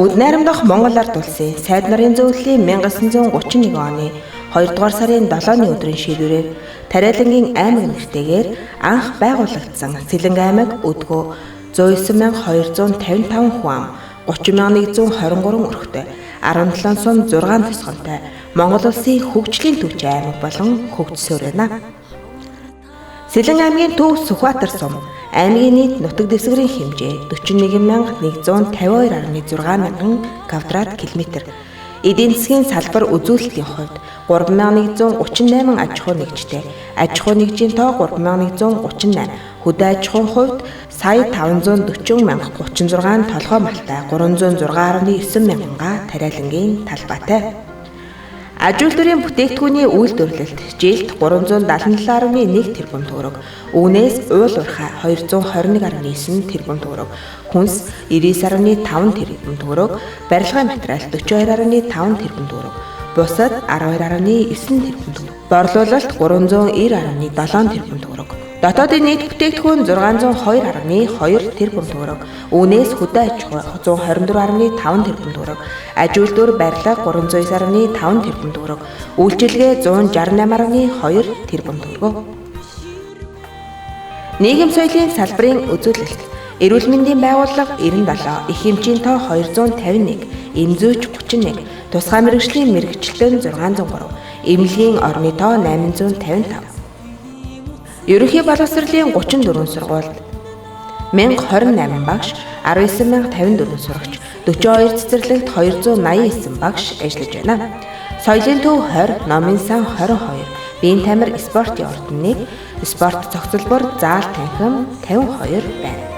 Бүгд найрамдах Монгол ард улсын сайд нарын зөвлөлийн 1931 оны 2 дугаар сарын 7-ны өдрийн шийдвэрээр Тариалангийн аймаг нэртэйгээр анх байгуулагдсан Selenge аймаг өдгөө 109,255 хүн ам, 30,123 өрхтэй, 17,6 тосгонтой Монгол улсын хөгжлийн түвшин аймаг болон хөгжсөөр байна. Selenge аймгийн төв Сүхбаатар сум аймгийн нийт нутаг дэвсгэрийн хэмжээ 41,152,6 квадрат километр. Эдийн засгийн салбар үзүүлэлтийн хувьд 3,138 аж ахуй нэгжтэй, аж ахуй нэгжийн тоо 3,138, хөдөө аж ахуйн хувьд сая 540,036 толгой малтай 306,9 мянга тариалангийн талбайтай. Аж үйлдвэрийн бүтээгдэхүүний үйлдвэрлэлд жилд 377,1 тэрбум төгрөг, үүнээс уул уурхай 221,9 тэрбум төгрөг, хүнс 99,5 тэрбум төгрөг, барилгын материал 42,5 тэрбум төгрөг, бусад 12,9 тэрбум төгрөг, борлуулалт 390,7 тэрбум төгрөг. Дотоодын нийт бүтээгдэхүүн 602,2 тэрбум төгрөг, үүнээс хөдөө аж ахуй 124,5 тэрбум төгрөг, аж үйлдвэр барилга 309,5 тэрбум төгрөг, үйлчилгээ 168,2 тэрбум төгрөг. Нийгэм соёлын салбарын үзүүлэлт, эрүүл мэндийн байгууллага 97, их эмчийн тоо 251, эмзүүч 31, тусгай мэргэжлийн мэргэжилтэн 603, эмнэлгийн орны тоо 855. Ерөнхий боловсролын 34 сургуульд 1028 багш, 19,054 сурагч, 42 цэцэрлэгт 289 багш ажиллаж байна. Соёлын төв 20, номын сан 22, биеийн тамир спортын ордон 1, спорт цогцлбор заал танхим 52 байна.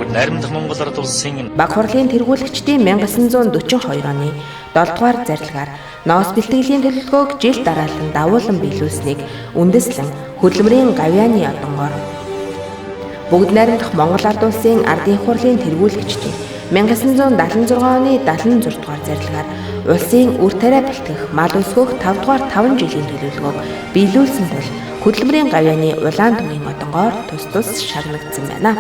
Найрамдах Монгол ард улсын Баг хурлын тэргүүлэгчдийн 1942 оны 7 дугаар зарилгаар ноос бэлтгэлийн төлөвлөгөөг жил дараалан давуулан биелүүлсэнийг үндэслэн хөдөлмөрийн гавьяаны одонгоор бүгд найрамдах Монгол ард улсын ардын хурлын тэргүүлэгчдийн 1976 оны 76 дугаар зарилгаар улсын үр тариа бэлтгэх мал өсгөх 5 дугаар 5 жилийн төлөвлөгөөг биелүүлсэн тул хөдөлмөрийн гавьяаны улаан түмэн одонгоор тус тус шагнагдсан байна.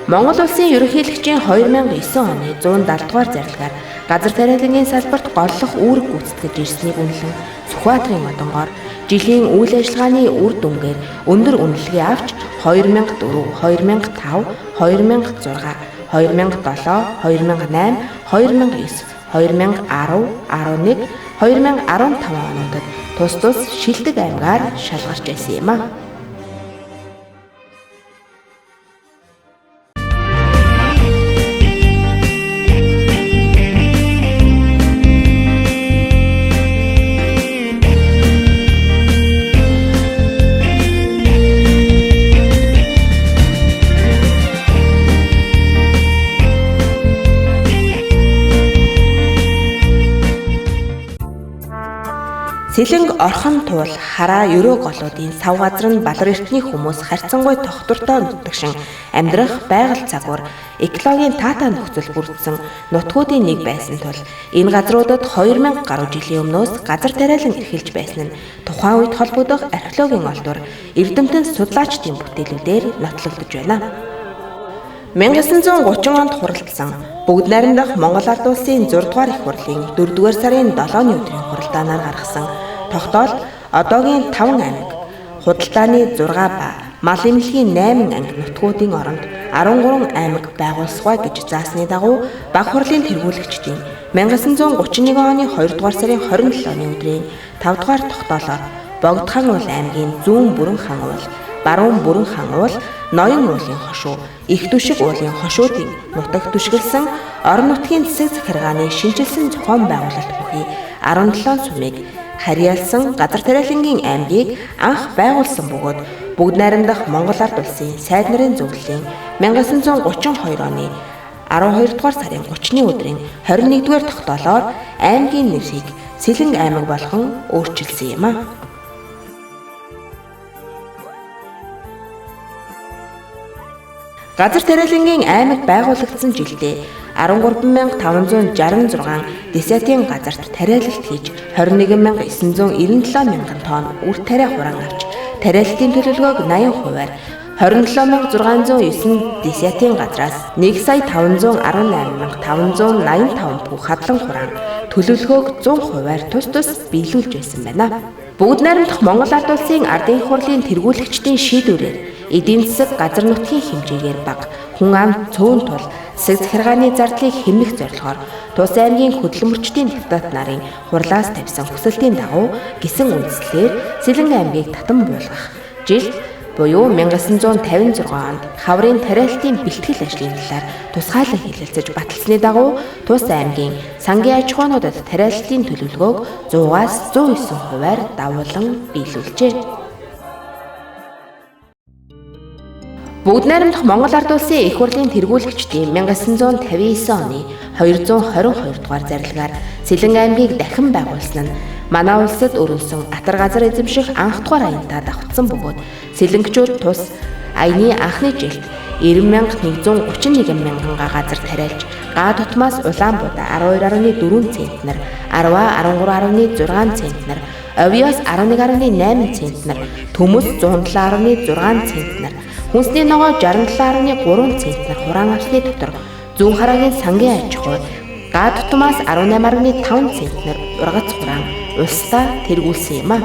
Монгол улсын ерөнхийлөгчийн 2009 оны 170 дугаар зарилгаар газар тариалангийн салбарт голлох үүрэг гүйцэтгэж ирснийг үнэлэн Сүхбаатарын одонгоор жилийн үйл ажиллагааны үр дүнгээр өндөр үнэлгээ авч 2004, 2005, 2006, 2007, 2008, 2009, 2010, 11, 2015 онуудад тус тус шилдэг аймгаар шалгарч байсан юм а. Selenge орхон туул хараа өрөө голуудын сав газар нь балар эртний хүмүүс харьцангуй тогтвортой нутагшин амьдрах байгаль цагуур экологийн таатай нөхцөл бүрдсэн нутгуудын нэг байсан тул энэ газруудад 2000 гаруй жилийн өмнөөс газар тариалан эрхэлж байсан нь тухайн үед холбогдох археологийн олдвор эрдэмтэн судлаачдын бүтээлүүдээр нотлогдож байна. 1930 онд хуралдсан бүгд найрамдах Монгол ард улсын 6 дугаар их хурлын 4 дугаар сарын 7-ны өдрийн хуралдаанаар гаргасан тогтоол одоогийн 5 аймаг, худалдааны 6 ба мал эмнэлгийн 8 анги нутгуудын оронд 13 аймаг байгуулсгай гэж заасны дагуу баг хурлын тэргүүлэгчдийн 1931 оны 2 дугаар сарын 27-ны өдрийн 5 дугаар тогтоолоор Богд хаан уул аймгийн зүүн бүрэн хаан уул, баруун бүрэн хаан уул, ноён уулын хошуу, их түшиг уулын хошуудын нутаг түшгэлсэн орон нутгийн засаг захиргааны шинжилсэн зохион байгуулалт бүхий 17 сумыг харьяалсан газар тариалангийн аймгийг анх байгуулсан бөгөөд бүгд найрамдах Монгол ард улсын сайд нарын зөвлөлийн 1932 оны 12 дугаар сарын 30-ны өдрийн 21 дугаар тогтоолоор аймгийн нэрийг Selenge аймаг болгон өөрчилсөн юм а. Газар тариалангийн аймаг байгуулагдсан жилдээ 13,566 десятин газарт тариалалт хийж 21,997 мянган тонн үр тариа хураан авч тариалтын төлөвлөгөөг 80%-аар 27609 десятин газраас 1,518,585 пүү хадлан хураан төлөвлөгөөг 100%-аар тус биелүүлж байсан байна. Бүгд найрамдах Монгол Ард улсын ардын их хурлын тэргүүлэгчдийн шийдвэрээр эдийн засаг газар нутгийн хэмжээгээр бага хүн ам цөөн тул засаг захиргааны зардлыг хэмнэх зорилгоор Тус аймгийн хөдөлмөрчдийн депутат нарын хурлаас тавьсан хүсэлтийн дагуу гисэн үндслээр Selenge аймгийг татан буулгах жил буюу 1956 онд хаврын тариалтын бэлтгэл ажлын талаар тусгайлан хэлэлцэж баталсны дагуу Тус аймгийн сангийн аж ахуйнуудад тариалтын төлөвлөгөөг 100-аас 109%-аар давуулан биелүүлжээ. Бүгд найрамдах Монгол Ард улсын их хурлын тэргүүлэгчдийн 1959 оны 222 дугаар зарилгаар Selenge аймгийг дахин байгуулсан нь манай улсад өрнөсөн Атар газар эзэмших анх дугаар аянтаа давтсан бөгөөд Selengчүүд тус аяны анхны жилд 90,131 мянга газар тариалж га тутмаас Улаанбуудаа 12.4 центнер, Арва 13.6 центнер, Овиос 11.8 центнер, Төмөс 107.6 центнер, Хүнсний ногоо 67.3 центнер хураан авсны дотор зүүн хараагийн сангийн аж ахуй га тутмаас 18.5 центнер ургац хураан улсдаа тэргүүлсэн юм а.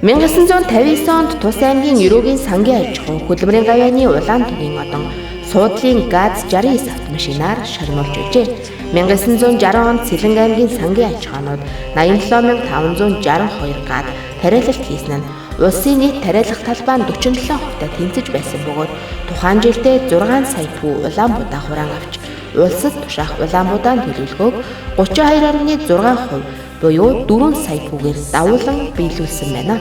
1959 онд Тус аймгийн ерөөгийн сангийн аж ахуй хөдөлмөрийн гавьяаны улаан тугийн одон суудлын ГАЗ 69 автомашинаар шагнуулж байжээ. 1960 онд Selenge аймгийн сангийн аж ахуйнууд 87,562 гаад тариалалт хийсэн нь улсын нийт тариалах талбай нь 47%-тай тэнцэж байсан бөгөөд тухайн жилдээ 6 сая пүү Улаанбуудаа хураан авч улсад тушаах Улаанбуудааны төлөвлөгөөг 32.6% буюу 4 сая пүүгээр давуулан биелүүлсэн байна.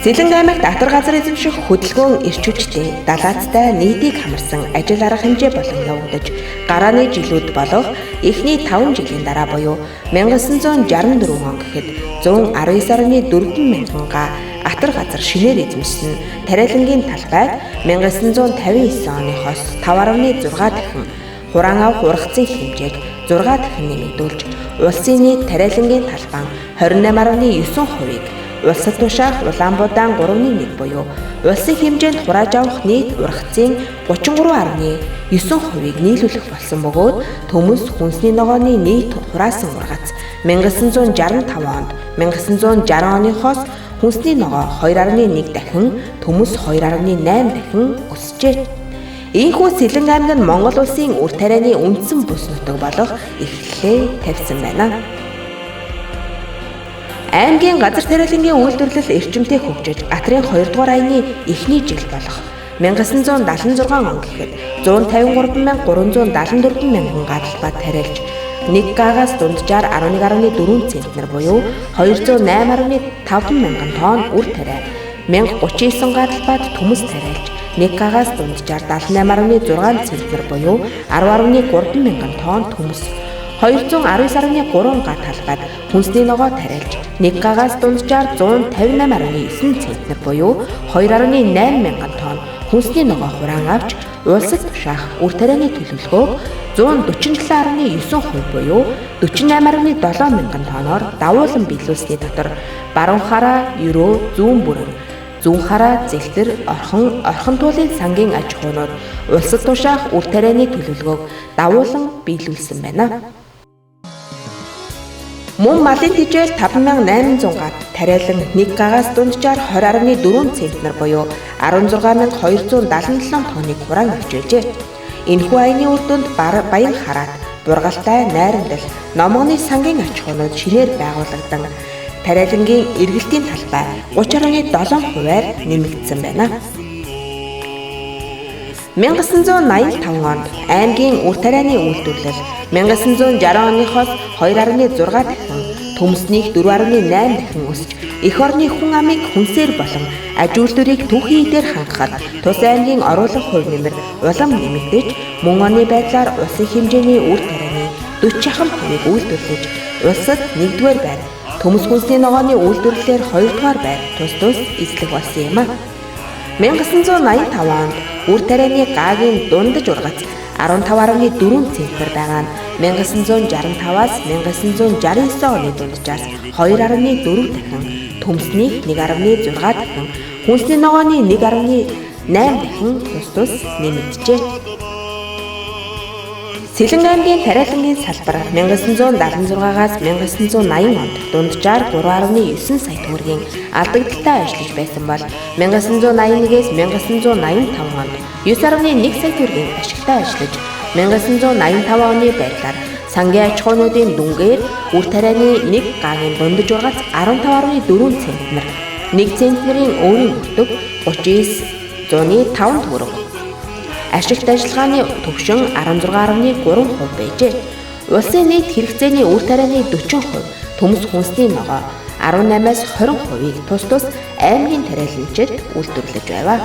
Selenge аймагт Атар газар эзэмших хөдөлгөөн эрч хүчтэй, далаацтай нийтийг хамарсан ажил арга хэмжээ болон явагдаж гарааны жилүүд болох эхний 5 жилийн дараа буюу 1964 он гэхэд 119.4 мянга Атар газар шинээр эзэмшсэн тариалангийн талбайг 1959 оныхоос 5.6 дахин хураан авах ургацын хэмжээг 6 дахин нэмэгдүүлж улсын нийт тариалангийн талбай 28.9%-ийг улсад тушаах Улаанбуудаан 3.1 буюу улсын хэмжээнд хурааж авах нийт ургацын 33.9%-ийг нийлүүлэх болсон бөгөөд Төмөс хүнсний ногооны нийт хураасан ургац 1965 онд 1960 оныхоос хүнсний ногоо 2.1 дахин Төмөс 2.8 дахин өсжээ. Ийхүү Selenge аймаг нь Монгол улсын үр тарианы үндсэн бүс нутаг болох эхлэлээ тавьсан байна. Аймгийн газар тариалангийн үйлдвэрлэл эрчимтэй хөгжиж Атрын 2 дугаар аяны эхний жил болох 1976 он гэхэд 153,374 мянган гадалбаа тариалж 1 гаагаас дунджаар 11.4 центнер буюу 208.5 мянган тонн үр тариа 1039 гадалбаад төмөс тариалж 1 гаагаас дунджаар 78.6 центнер буюу 10.3 мянган тонн төмөс 219.3 га талбайд хүнсний ногоо тариалж 1 гаагаас дунджаар 158.9 центнер буюу 2.8 мянган тонн хүнсний ногоо хураан авч улсад тушаах үр тарианы төлөвлөгөөг 147.9% буюу 48.7 мянган тонноор давуулан биелүүлсний дотор баруун хараа, ерөө, зүүн бүрэн, зүүн хараа, зэлтэр, орхон туулын сангийн аж ахуйнууд улсад тушаах үр тарианы төлөвлөгөөг давуулан биелүүлсэн байна. Мөн малын тэжээл 5800 га тариалан 1 гаагаас дунджаар 20.4 центнер буюу 16,277 тонныг хураан авч байжээ. Энэхүү аяны үр дүнд баян хараат, бургалтай, найрамдал, номгоны сангийн аж ахуйнууд шинээр байгуулагдсан тариалангийн эргэлтийн талбай 30.7%-аар нэмэгдсэн байна. 1985 онд аймгийн үр тарианы үйлдвэрлэл 1960 оныхоос 2.6 дахин төмөснийг 4.8 дахин өсч эх орны хүн амыг хүнсээр болон аж үйлдвэрийг түүхийн идээр хангахад Тус аймгийн оруулах хувь нэмэр улам нэмэгдэж мөн оны байдлаар улсын хэмжээний үр тарианы 40% үйлдвэрлэж улсад 1-р байр, төмөс хүнсний ногооны үйлдвэрлэлээр 2-р байр тус эзлэх болсон юм а. 1985 онд үр тарианы гагийн дундаж ургац 15.4 центнер байгаа нь 1965-аас 1969 оны дунджаас 2.4 дахин төмсний 1.6 дахин, хүнсний ногооны 1.8 дахин тус нэмэгджээ. Сэлэнгэ аймгийн тариалангийн салбар 1976-аас 1980 онд дунджаар 3.9 сая төгрөгийн алдагдaltaй ажиллаж байсан бол 1981-ээс 1985 онд 9.1 сая төгрөгийн ашигтай ажиллаж 1985 оны байдлаар сангийн аж ахуйнуудын дүнгээр үр тарианы 1 гагийн дундаж ургац 15.4 центнер, 1 центнерийн өөрийн бүртөг 39.5 төгрөг. Ашигт ажиллагааны түвшин 16.3% байжээ. Улсын нийт хэрэгцээний үр тарианы 40%, төмс хүнсний ногоо 18-аас 20%-ийг тус аймгийн тариалагчид үйлдвэрлэж байв.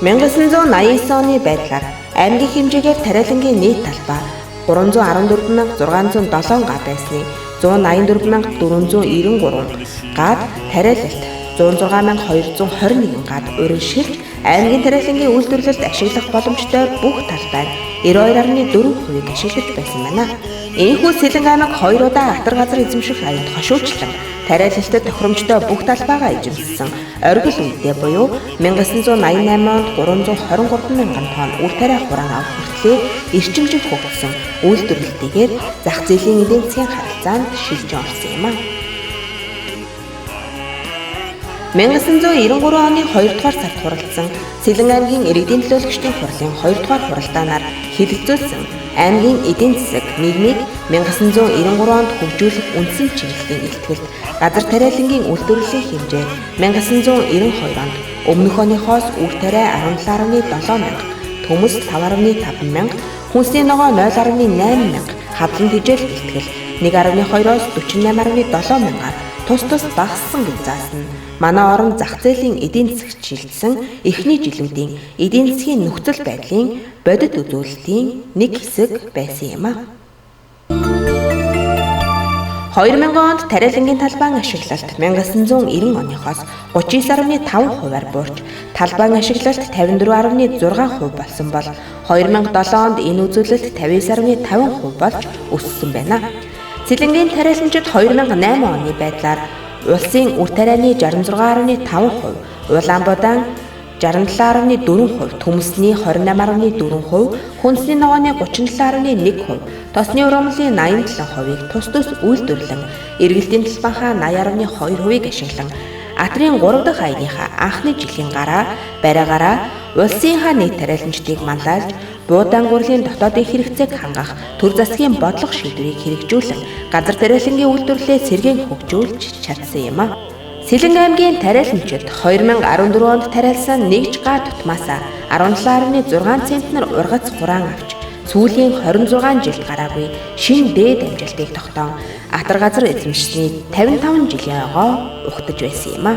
1989 оны байдлаар аймгийн хэмжээгээр тариалангийн нийт талбай 314,607 га байсны 184,493 гад тариалалт 106,221 гад урагшилж аймгийн тариалангийн үйлдвэрлэлд ашиглах боломжтой бүх талбайг 92.4%-ийг ашиглаж байсан байна. Энэхүү Сэлэнгэ аймаг 2 удаа Атар газар эзэмших аюулт хошуучлан тариалалтад тохиромжтой бүх талбайгаа эзэмшсэн. Оргил үедээ буюу 1988 онд 323 мянган тонн үр тариа хураан авах хүртлээр эрчимжиг хөгжсөн үйлдвэрлэлтэйгээр зах зээлийн эдийн засгийн харилцаанд шилжин орсон юм а. 1993 оны 2 дугаар сард хуралдсан Selenge аймгийн иргэдийн төлөөлөгчдийн хурлын 2 дугаар хуралдаанаар хэлэлцүүлсэн аймгийн эдийн засаг нийгмийг 1993 онд хөгжүүлэх үндсэн чиглэлийн илтгэлд газар тариалангийн үйлдвэрлэлийн хэмжээ 1992 онд өмнөх оныхоос үр тариа 17.7 мянга, төмс 5.5 мянга, хүнсний ногоо 0.8 мянга, хадлан тэжээл илтгэл 1.2-оос 48.7 мянгаар тус багассан гэж заасан. Манай орон зах зээлийн эдийн засагт шилжсэн эхний жилүүдийн эдийн засгийн нөхцөл байдлын бодит үзүүлэлтийн нэг хэсэг байсан юм а. 2000 онд тариалангийн талбайн ашиглалт 1990 оныхоос 39.5%-аар буурч талбайн ашиглалт 54.6% болсон бол 2007 онд энэ үзүүлэлт 59.50% болж өссөн байна. Сэлэнгийн тариаланчид 2008 оны байдлаар улсын үр тарианы 66.5%, Улаанбаатар 67.4%, төмсний 28.4%, хүнсний ногооны 37.1%, тосны ургамлын 87%-ийг тус үйлдвэрлэн, эргэлтийн талбайхаа 80.2%-ийг ашиглан, Атрын 3 дахь аяныхаа анхны жилийн бараагаараа улсынхаа нийт тариаланчдыг манлайлж, буудаан гурлийн дотоодын хэрэгцээг хангах төр засгийн бодлого шийдвэрийг хэрэгжүүлэн газар тариалангийн үйлдвэрлэлээ сэргээн хөгжүүлж чадсан юм а. Сэлэнгэ аймгийн тариаланчид 2014 онд тариалсан нэгж га тутмаасаа 17.6 центнер ургац хураан авч сүүлийн 26 жилд гараагүй шинэ дээд амжилтыг тогтоон Атар газар эзэмшсэний 55 жилийн ойгоо ухтаж байсан юм а.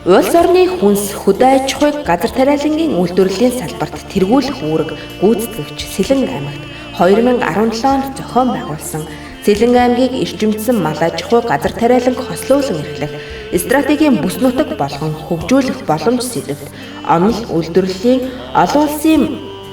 Улс орны хүнс хөдөө аж ахуйг газар тариалангийн үйлдвэрлэлийн салбарт тэргүүлэх үүрэг гүйцэтгэгч Сэлэнгэ аймагт 2017 онд зохион байгуулсан Selenge аймгийг эрчимжсэн мал аж ахуй газар тариаланг хослуулан эрхлэх стратегийн бүс нутаг болгон хөгжүүлэх боломж сэдвт онол үйлдвэрлэлийн олон улсын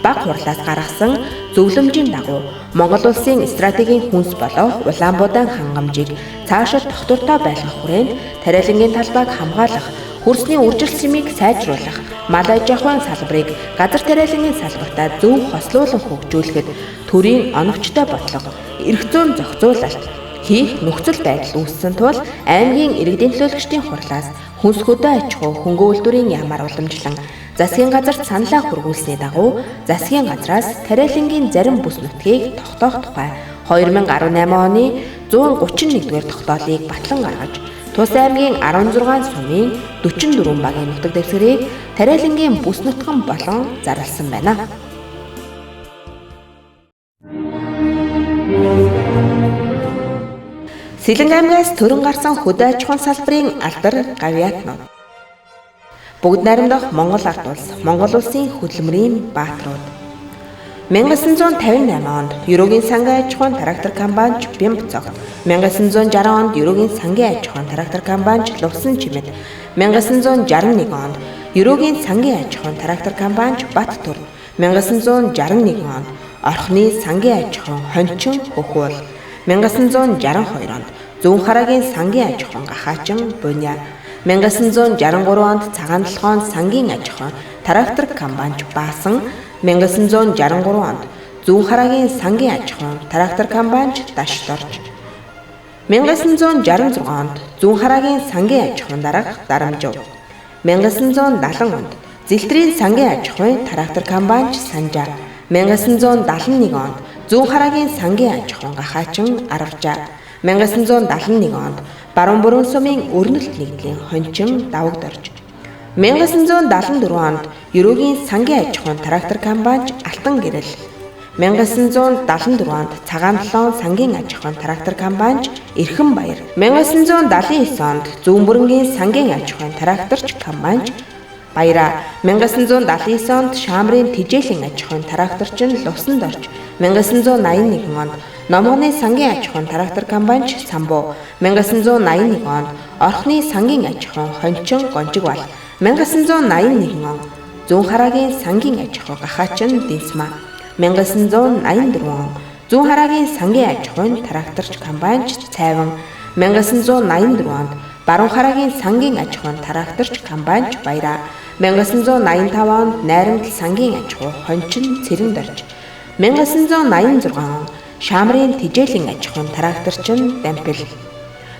баг хурлаас гаргасан зөвлөмжийн дагуу Монгол улсын стратегийн хүнс болоо Улаанбаатар хангамжийг цаашид тогтвортой байлгах хүрээнд тариалангийн талбайг хамгаалах, хөрсний үржил сэмийг сайжруулах, мал аж ахуйн салбарыг газар тариалангийн салбартаа зөв хослуулан хөгжүүлэхэд төрийн оновчтой бодлого, эрх зүйн зохицуулалт хийх нөхцөл байдал үүссэн тул аймгийн иргэдийн төлөөлөгчдийн хурлаас хүнс хөдөө аж ахуй хөнгө үйлдвэрийн яамаар уламжлан засгийн газарт саналаа хүргүүлсний дагуу засгийн газраас тариалангийн зарим бүс нутгийг тогтоох тухай 2018 оны 131-р тогтоолыг батлан гаргаж Тус аймгийн 16 сумын 44 багийн нутаг дэвсгэрийг тариалангийн бүс нутган болон зарласан байна. Selenge аймгаас төрөн гарсан хөдөө аж ахуйн салбарын алдар гавьяатнууд. Бүгд найрамдах Монгол ард улс, Монгол улсын хөдөлмөрийн бааtruуд. 1958 онд Ерөөгийн сангийн аж ахуйн трактор компанич Бямб цогт, 1960 онд Ерөөгийн сангийн аж ахуйн трактор компанич Лувсан чимэд, 1961 онд Ерөөгийн сангийн аж ахуйн трактор компанич Баттур, 1961 онд Орхны сангийн аж ахуйн Хончин Хөхүүл, 1962 онд зүүн хараагийн сангийн аж ахуйн гахаачин буйна. 1963 онд цагаан толгойн сангийн аж ахуйн трактор комбайнч баасан. 1963 онд зүүн хараагийн сангийн аж ахуйн трактор комбайнч дашт орж 1966 онд зүүн хараагийн сангийн аж ахуйн дарга дарамжив. 1970 онд зэлтрийн сангийн аж ахуйн трактор комбайнч санжаа. 1971 онд зүүн хараагийн сангийн аж ахуйн гахаачин арвжаа. 1971 онд баруун бүрэн сумын өрнөлт нэгдлийн хончин давагдорж 1974 онд Ерөөгийн сангийн аж ахуйн трактор комбайнч алтан гэрэл 1974 онд цагаан толгойн сангийн аж ахуйн трактор комбайнч Эрхэн баяр 1979 онд зүүн бүрэнгийн сангийн аж ахуйн тракторч комбайнч Баяра 1979 онд Шаамрын тижээлийн аж ахуйн тракторч нь Лусанд орж 1981 онд Номгоны сангийн аж ахуйн трактор комбайнч Самбуу 1981 онд Орхны сангийн аж ахуйн хончин Гончигвал 1981 он зүүн хараагийн сангийн аж ахуй гахаачин Дэнсма 1984 он зүүн хараагийн сангийн аж ахуйн тракторч комбайнч Цайван 1984 онд баруун хараагийн сангийн аж ахуйн тракторч комбайнч Баяра 1985 онд Найрамдал сангийн аж ахуй хончин Цэрэнд орж 1986 он Шаамрын тижээлийн аж ахуйн тракторч нь Дампил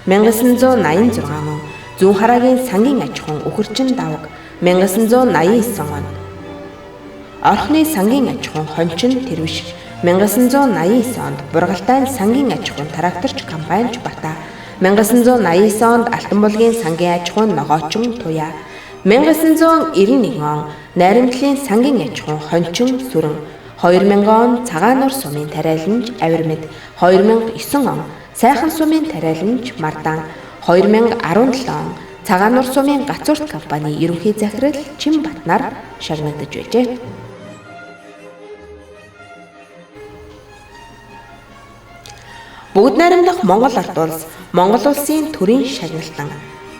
1986 он зүүн хараагийн сангийн аж ахуйн Үхэрчин Давг 1989 он Орхны сангийн аж ахуйн хончин Тэрвиш 1989 онд Бургалтайн сангийн аж ахуйн тракторч комбайнч Бата 1989 онд Алтанбулгийн сангийн аж ахуйн Ногоочин Туяа 1991 он Найрамдлын сангийн аж ахуйн хончин Сүрэн 2000 он Цагаануур сумын тариаланч Авирмэд 2009 он Сайхан сумын тариаланч Мардан 2017 он Цагаануур сумын гацуурт компани ерөнхий захирал Чимбатнаар шагнагдаж байжээ. Бүгд найрамдах Монгол ард улс Монгол улсын төрийн шагналтан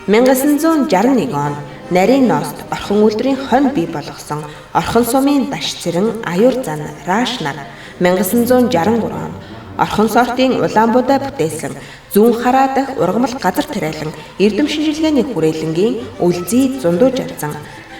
1961 онд нарийн ност орхон үлдрийн хонь бий болгосон орхон сумын даш цэрэн аюур зан Раш нар 1963 онд орхон сортын Улаанбуудаа бүтээсэн зүүн хараа дахь ургамал газар тариалан эрдэм шинжилгээний хүрээлэнгийн үлзий зундууж ардсан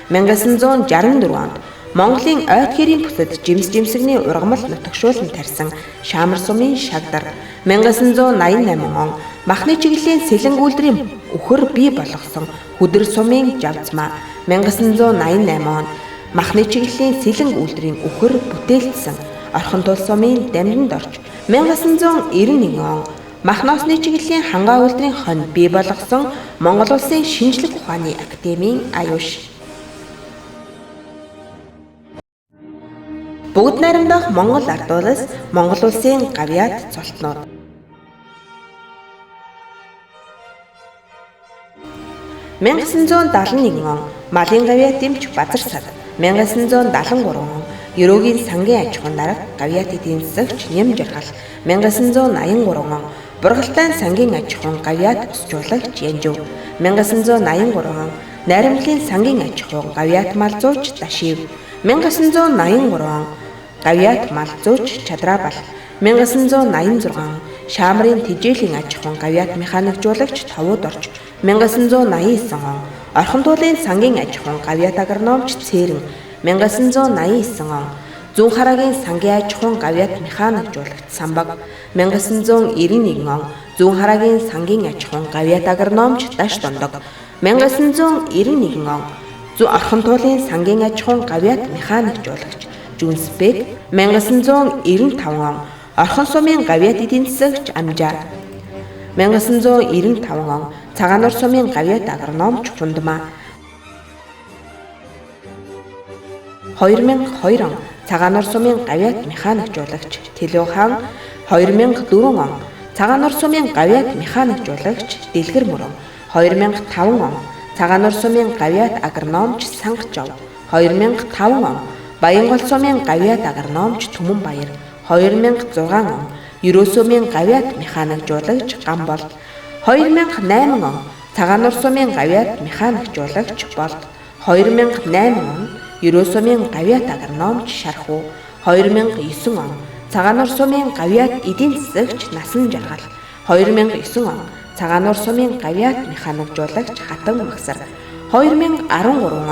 1964 онд Монголын ойд хэрийн бүсэд жимсгний ургамал нутагшуулан тарьсан Шаамар сумын шагдар 1988 он махны чиглэлийн Selenge үлдрийн үхэр бий болгосон Хөдөр сумын Жавцмаа 1988 он махны чиглэлийн Selenge үлдрийн үхэр бүтээлдсэн Орхон тул сумын Дамданд орж 1991 он Махносны чиглэлийн Хангаа үлдрийн хонь бий болгосон Монгол улсын шинжлэх ухааны академийн аюуш Бүгд найрамдах Монгол ард улс Монгол улсын гавьяат цолтнууд 1971 он Малын гавьяат эмч Базар сад 1973 он Ерөөгийн сангийн аж ахуйн дарга гавьяат эдийн засагч Нэм жаргал 1983 он Бургалтайн сангийн аж ахуйн гавьяат усжуулагч Янжив 1983 он Найрамдлын сангийн аж ахуйн гавьяат малзууч Дашив 1983 он гавьяат малзууч Чадрабал 1986 он Шаамрын тижээлийн аж ахуйн гавьяат механикжуулагч Тавууд орж 1989 он Орхон туулын сангийн аж ахуйн гавьяат агрономч Цээрэн 1989 он зүүн хараагийн сангийн аж ахуйн гавьяат механикжуулагч Самбаг 1991 он зүүн хараагийн сангийн аж ахуйн гавьяат агрономч Даш Дондог 1991 он Орхон туулын сангийн аж ахуйн гавьяат механикжуулагч Жүнсбек 1995 он Орхон сумын гавьяат эдийн засагч Амжаа 1995 он Цагаануур сумын гавьяат агрономч Хундмаа 2002 он Цагаануур сумын гавьяат механикжуулагч Төлөө хаан 2004 он Цагаануур сумын гавьяат механикжуулагч Дэлгэр мөрөн 2005 он Цагаануур сумын гавьяат агрономч Сангажов 2005 он Баянгол сумын гавьяат агрономч Түмэн Баяр 2006 он Ерөө сумын гавьяат механикжуулагч Гамболд 2008 он Цагаануур сумын гавьяат механикжуулагч Болд 2008 он Ерөө сумын гавьяат агрономч Шархуу 2009 он Цагаануур сумын гавьяат эдийн засагч Насан жаргал 2009 он Цагаануур сумын гавьяат механикжуулагч Хатан Магсар, 2013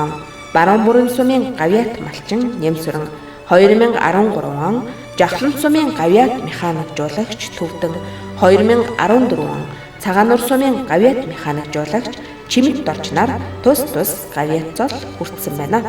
он Баруун бүрэн сумын гавьяат малчин Нямсүрэн, 2013 он Жавхлан сумын гавьяат механикжуулагч Төвдөн, 2014 он Цагаануур сумын гавьяат механикжуулагч Чимэг Дорч нар тус гавьяатцол хүртсэн байна.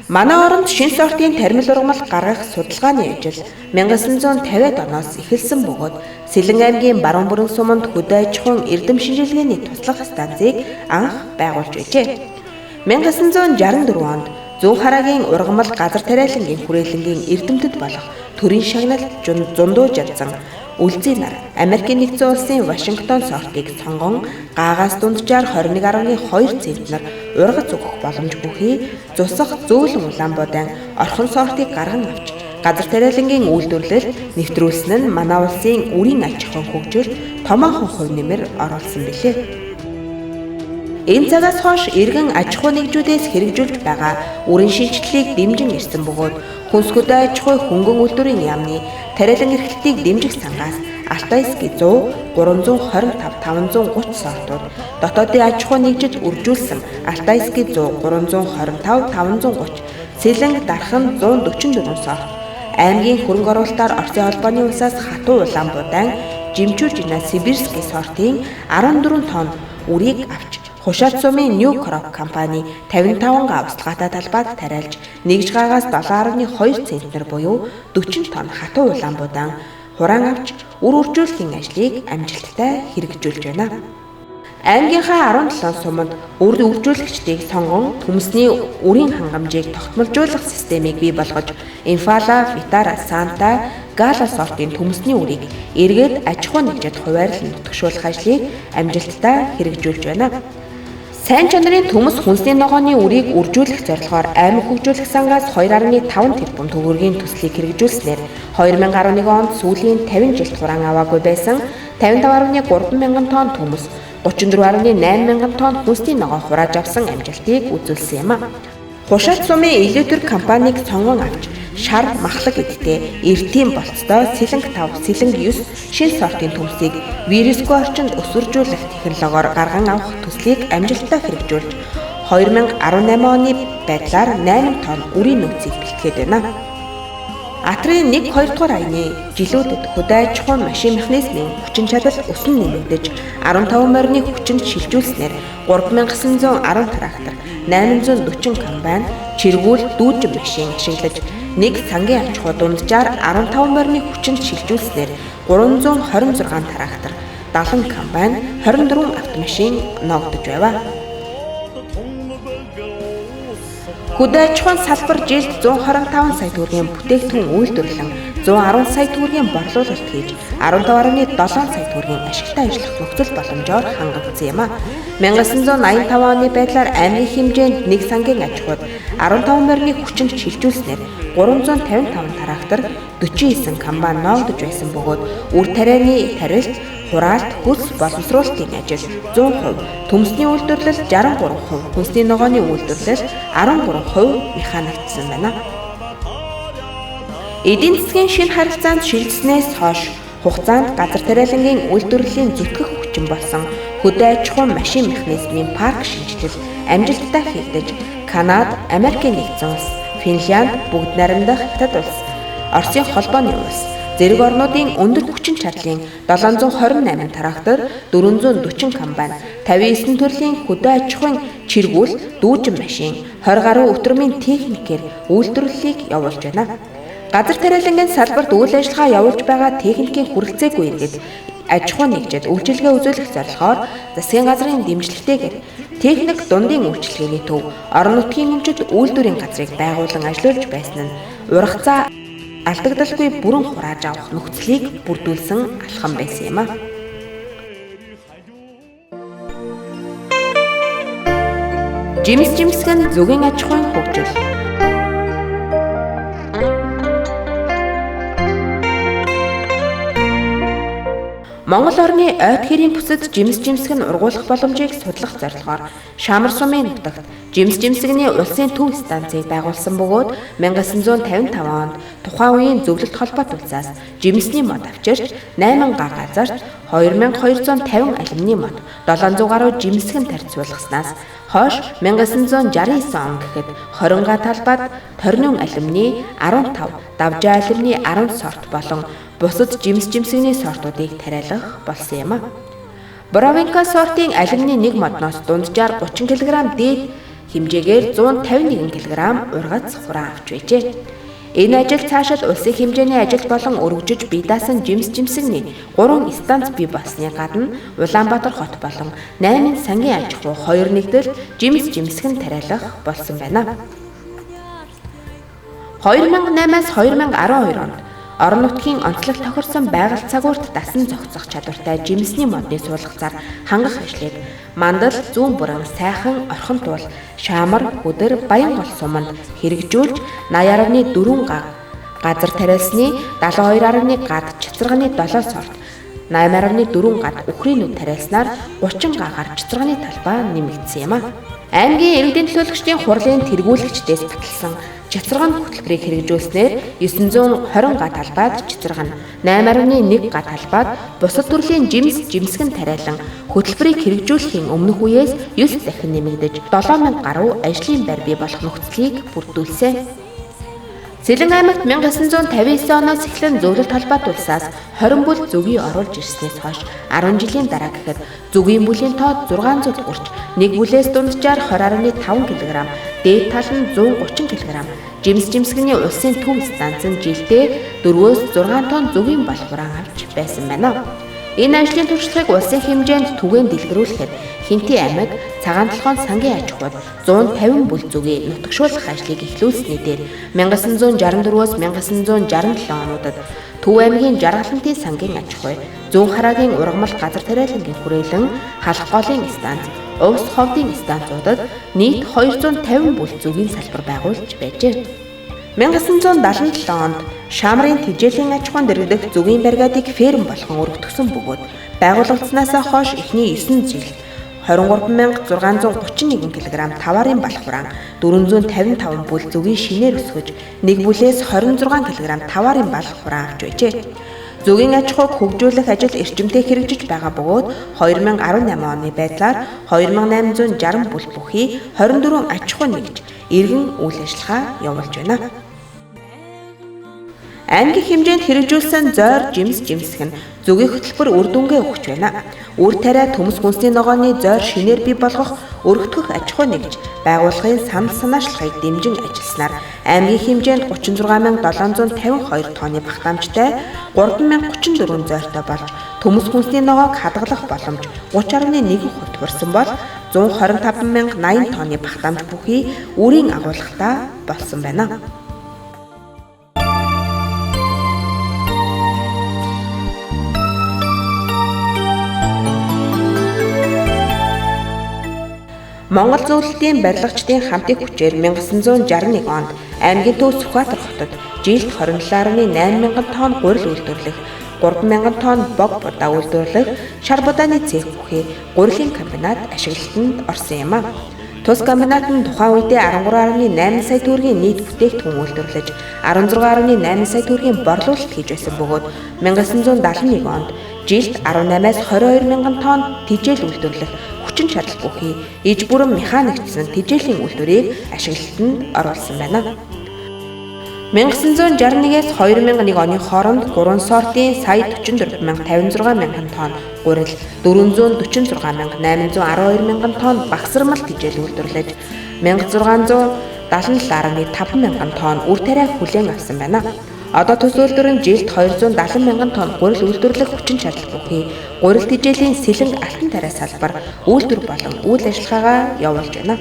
Манай оронд шинэ сортын тармил ургамал гаргах судалгааны ажил 1950-ад оноос эхэлсэн бөгөөд Сэлэн аймгийн Баруун бүрэн суманд хөдөө аж ахуйн эрдэм шинжилгээний туслах станцыг анх байгуулж байжээ. 1964 онд Зүүн хараагийн ургамал газар тариалангийн хүрээлэнгийн эрдэмтэд болох төрийн шагналт зундууж ядсан үлзий нар Америкийн нэгдсэн улсын Вашингтон сортыг сонгон гаагаас дунджаар 21.2 центнер ургац өгөх боломж бүхий зусах зөөлөн Улаанбуудайн орхон сортыг гарган авч газар тариалангийн үйлдвэрлэлд нэвтрүүлсэн нь манай улсын үрийн аж ахуйн хөгжилд томоохон хувь нэмэр оруулсан билээ. Энэ цагаас хойш иргэн аж ахуй нэгжүүдээс хэрэгжүүлж байгаа үрийн шинжилгээг дэмжин ирсэн бөгөөд хүнс хөдөө аж ахуй хөнгөн үйлдвэрийн яамны тариалан эрхлэлтийг дэмжих сангаас Алтайский 100, 325, 530 сортууд, дотоодын аж ахуй нэгжид үржүүлсэн Алтайский 100, 325, 530, Сэлэнг дархан 144 сорт, аймгийн хөрөнгө оруулалтаар Оросын холбооны улсаас хатуу Улаанбуудайн жимчүүрж ина Сибирский сортын 14 тонн үрийг авч Хушаат сумын New Crop компани 55 га устгаатай талбайд тариалж нэгж гаагаас 7.2 центнер буюу 40 тонн хатуу Улаанбуудаан хураан авч үр үржүүлэхийн ажлыг амжилттай хэрэгжүүлж байна. Аймгийнхаа 17 суманд үр үржүүлэгчдийг сонгон төмсний үрийн хангамжийг тогтмолжуулах системийг бий болгож Имфала, Витара, Санта, Гала сортын төмсний үрийг эргээд аж ахуй нэгжид хуваарлан нутагшуулах ажлыг амжилттай хэрэгжүүлж байна. Сайн чанарын төмс хүнсний ногооны үрийг үржүүлэх зорилгоор аймаг хөгжүүлэх сангаас 2.5 тэрбум төгрөгийн төслийг хэрэгжүүлснээр 2011 онд сүүлийн 50 жилд хураан аваагүй байсан 55.3 мянган тонн төмс 34.8 мянган тонн хүнсний ногоо хурааж авсан амжилтыг үзүүлсэн юм а. Хушаат сумын электр компанийг сонгон авч шар махлаг эдтэй эртийн болцтой Selenge 5, Selenge 9 шинэ сортын төмсийг вирусгүй орчинд өсвөржүүлэх технологиор гарган авах төслийг амжилттай хэрэгжүүлж 2018 оны байдлаар 8 тонн үрийн нөөцийг бэлтгээд байна. Атрын 1-2 дугаар аяны жилүүдэд хөдөө аж ахуйн машин механизмын хүчин чадал өсөн нэмэгдэж 15 морины хүчинд шилжүүлснээр 3910 трактор, 840 комбайн, чиргүүл дүүжин машин ашиглаж нэг сангийн аж ахуй дунджаар 15 морины хүчинд шилжүүлснээр 326 трактор, 70 комбайн, 24 автомашин ногдож байв. Хөдөө аж ахуйн салбар жилд 125 сая төгрөгийн бүтээгдэхүүн үйлдвэрлэн 110 сая төгрөгийн борлуулалт хийж 15.7 сая төгрөгийн ашигтай ажиллах нөхцөл боломжоор хангагдсан юм а. 1985 оны байдлаар аймгийн хэмжээнд нэг сангийн аж ахуйд 15 морины хүчинд шилжүүлснээр 355 трактор, 49 комбайн ногдож байсан бөгөөд үр тарианы тарилт, хураалт, хөлс боловсруулалтын ажил 100%, төмсний үйлдвэрлэл 63%, хүнсний ногооны үйлдвэрлэл 13% механикдсан байна. Эдийн засгийн шинэ харилцаанд шилжснээс хойш хугацаанд газар тариалангийн үйлдвэрлэлийн зүтгэх хүчин болсон хөдөө аж ахуйн машин механизмын парк шинжилэл амжилттай хийгдэж Канада, Америкийн нэгдсэн улс, Финлянд, бүгд найрамдах Хятад улс, Оросын холбооны улс, зэрэг орнуудын өндөр хүчин чадлын 728 трактор, 440 комбайн, 59 төрлийн хөдөө аж ахуйн чиргүүл, дүүжин машин, 20 гаруй өтрөмийн техникээр үйлдвэрлэлийг явуулж байна. Газар тариалангийн салбарт үйл ажиллагаа явуулж байгаа техникийн хүрэлцээгүй иргэд аж ахуйн нэгжид үйлчилгээ үзүүлэх зорилгоор засгийн газрын дэмжлэгтэйгээр техник дундын үйлчилгээний төв орон нутгийн өмчөд үйлдвэрийн газрыг байгуулан ажиллуулж байсан нь ургацаа алдагдaltaгүй бүрэн хурааж авах нөхцөлийг бүрдүүлсэн алхам байсан юм а. Жимсгэн зөвгийн аж ахуйн хөгжил. Монгол орны ойд хэрийн бүсэд жимсгэн ургуулах боломжийг судлах зорилгоор Шамар сумын нутагт жимсгний улсын төв станцыг байгуулсан бөгөөд 1955 онд тухайн үеийн зөвлөлт холбоот улсаас жимсний мод авчирч 8 га газарт 2250 алюминий мод 700 гаруй жимсгэн тарьцуулгаснаас хойш 1969 он гэхэд 20 га талбайд торниум алюминий 15, давжаа алюминий 10 сорт болон бусад жимсгний сортуудыг тариалах болсон юм а. Бровинка сортын алюминий нэг модноос дунджаар 30 кг дээд хэмжээгээр 151 кг ургац хураан авч байжээ. Энэ ажил цаашид улсын хэмжээний ажил болон өргөжөж бие даасан жимсгний 3 станц бий болсны гадна Улаанбаатар хот болон 8 сангийн аж ахуй 2 нэгдэл жимсгэн тариалах болсон байна. 2008-аас 2012 онд орон нутгийн онцлог тохирсон байгальд цагуурт дасан зохицох чадвартай жимсний модны суулгацаар хангах ажлыг мандал, зүүн бүрэн, сайхан, орхон туул, шаамар, хөдөр, баян гол суманд хэрэгжүүлж 80.4 га газар тариалсны 72.1 гад чицэрганы 7 сорт 8.4 гад үхрийн нүд тариалснаар 30 гагаар чицэрганы талбай нэмэгдсэн юм а. Аймгийн иргэдийн төлөөлөгчдийн хурлын тэргүүлэгчдээс баталсан чицэрган хөтөлбөрийг хэрэгжүүлснээр 920 га талбайд чицэрган, 8.1 га талбайд бусад төрлийн жимсгэн тариалан хөтөлбөрийг хэрэгжүүлэхийн өмнөх үеэс 9 дахин нэмэгдэж 7000 гаруй ажлын байр бий болох нөхцөлийг бүрдүүлсэн. Selenge аймагт 1959 оноос эхлэн зөвлөлт холбоот улсаас 20 бүл зүгийг оруулж ирснээс хойш 10 жилийн дараа гэхэд зүгийн бүлийн тоо 600-д хүрч нэг бүлээс дунджаар 20.5 кг, дээд тал нь 130 кг жимсгний улсын төв станц нь жилдээ 4-өөс 6 тонн зүгийн бал хураан авч байсан байна. Энэ ажлын туршлагыг улсын хэмжээнд түгээн дэлгэрүүлэхэд Хинтээ аймаг Цагаан толгойн сангийн аж ахуйд 150 бүл зүгийг нутагшуулах ажлыг эхлүүлсний дээр 1964-өөс 1967 онуудад Төв аймгийн Жаргалантын сангийн аж ахуй, Зүүн хараагийн ургамал газар тариалангийн хүрээлэн халах голын станц, Увс ховдын станцуудад нийт 250 бүл зүгийн салбар байгуулж байжээ. 1977 онд Шаамрын тэжээлийн аж ахуйн дэргэдэх зүгийн баригадыг ферм болгон өргөтгсөн бөгөөд байгуулагдсанаас хойш эхний 9 жилд 23631 кг таварын бал хураан 455 бүл зүгийн шинээр өсгөж нэг бүлээс 26 кг таварын бал хураан авч байжээ. Зүгийн аж ахуйг хөгжүүлэх ажил эрчимтэй хэрэгжиж байгаа бөгөөд 2018 оны байдлаар 2860 бүл бүхий 24 аж ахуй нэгж иргэн үйл ажиллагаа явуулж байна. Аймгийн хэмжээнд хэрэгжүүлсэн зойр жимсгэн зүгийн хөтөлбөр үр дүнгээ өгч байна. Үр тариа төмс хүнсний ногооны зойр шинээр бий болгох өргөтгөх аж ахуй нэгж байгууллагын санал санаачлагыг дэмжин ажилласнаар аймгийн хэмжээнд 36752 тонны багтаамжтай 3034 зойртой болж төмс хүнсний ногоог хадгалах боломж 30.1% хүрсэн бол 125080 тонны багтаамж бүхий үрийн агуулгатай болсон байна. Монгол зөвлөлтийн барилгачдын хамтын хүчээр 1961 онд аймгийн төв Сүхбаатар хотод жилд 27.8 тонн гурил үйлдвэрлэх, 3000 тонн бог будаа үйлдвэрлэх шар будааны цех бүхий гурилын комбинат ашиглалтанд орсон юм а. Тус комбинат нь тухайн үедээ 13.8 сая төгрөгийн нийт бүтээгдэхүүн үйлдвэрлэж 16.8 сая төгрөгийн борлуулалт хийж байсан бөгөөд 1971 онд жилд 18-аас 22 мянган тонн тэжээл үйлдвэрлэх хүчин чадал бүхий иж бүрэн механикчсан тэжээлийн үйлдвэрийг ашиглалтанд оруулсан байна. 1961-ээс 2001 оны хооронд 3 сортын сая 44056 мянган тонн гурил, 446,812 мянган тонн багсармал тэжээл үйлдвэрлэж 1677.5 мянган тонн үр тариа хүлээн авсан байна. Одоо төс үйлдвэр нь жилд 270 мянган тонн гурил үйлдвэрлэх хүчин чадал бүхий гурил тэжээлийн Selenge алтан тариа салбар үйлдвэр болон үйл ажиллагаагаа явуулж байна.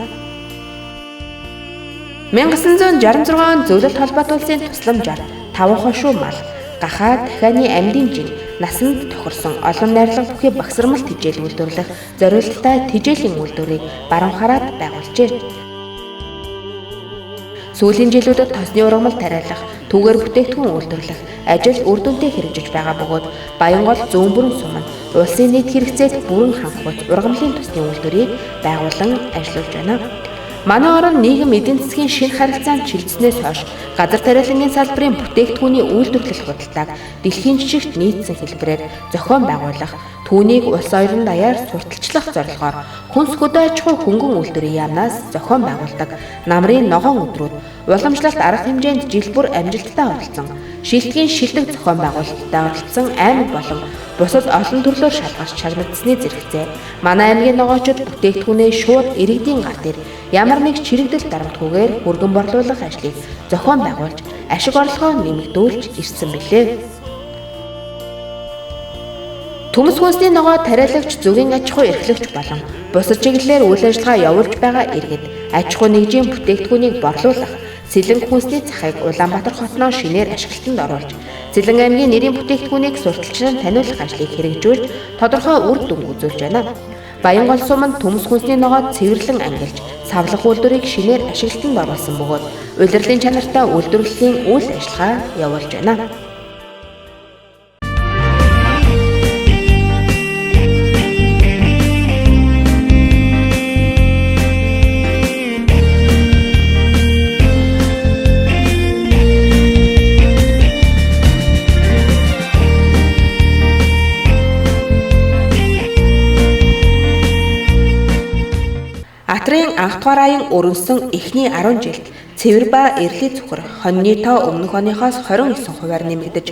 1966 онд зөвлөлт холбоот улсын тусламжаар 5 хошуу мал, гахаа дахианы амьдын жин, насанд тохирсон олон найрлага бүхий багсармал тэжээл үйлдвэрлэх зориулттай тэжээлийн үйлдвэрийг баруун хараад байгуулжээ. Сүүлийн жилүүдэд тосны ургамал тариалах, түүгээр бүтээгдэхүүн үйлдвэрлэх ажил үр дүнтэй хэрэгжиж байгаа бөгөөд Баянгол зүүн бүрэн суманд улсын нийт хэрэгцээг бүрэн хангах ургамлын тосны үйлдвэрийг байгуулан ажиллаж байна. Манай орон нийгэм эдийн засгийн шинэ харилцаанд чилжснээс хойш газар тариалангийн салбарын бүтээгдэхүүний үйлдвэрлэл худалдааг дэлхийн жижигт нийцсэн хэлбэрээр зохион байгуулах, түүнийг улс орон даяар сурталчлах зорилгоор хүнс хөдөө аж ахуй хөнгөн үйлдвэрийн яамнаас зохион байгуулдаг намрын ногоон өдрүүд уламжлалт арга хэмжээнд жил бүр амжилттай оролцсон, шилтгэн шилдэг зохион байгуулалтад оролцсон аймаг болон бусад олон төрлөөр шалгарч чагнагдсны зэрэгцээ манай аймгийн ногоочид бүтээгдэхүүнээ шууд иргэдийн гар дээр ямар нэг чирэгдэл дарамтгүйгээр өргөн борлуулах ажлыг зохион байгуулж ашиг орлогоо нэмэгдүүлж ирсэн билээ. Төмс хүнсний ногоо тариалагч, зөвгийн аж ахуй эрхлэгч болон бусад чиглэлээр үйл ажиллагаа явуулж байгаа иргэд аж ахуй нэгжийн бүтээгдэхүүнийг борлуулах, Selenge хүнсний цахыг Улаанбаатар хотноо шинээр ашиглалтанд оруулж, Selenge аймгийн нэрийн бүтээгдэхүүнийг сурталчлан таниулах ажлыг хэрэгжүүлж, тодорхой үр дүн үзүүлж байна. Баянгол суманд төмс хүнсний ногоо цэвэрлэн ангилж, савлах үйлдвэрийг шинээр ашиглалтанд оруулсан бөгөөд улирлын чанартай үйлдвэрлэлийн үйл ажиллагаа явуулж байна. Атрын анх дугаар аян өрнөсөн эхний 10 жилд цэвэр ба эрлий цукар хоньны тоо өмнөх оныхоос 29%-аар нэмэгдэж,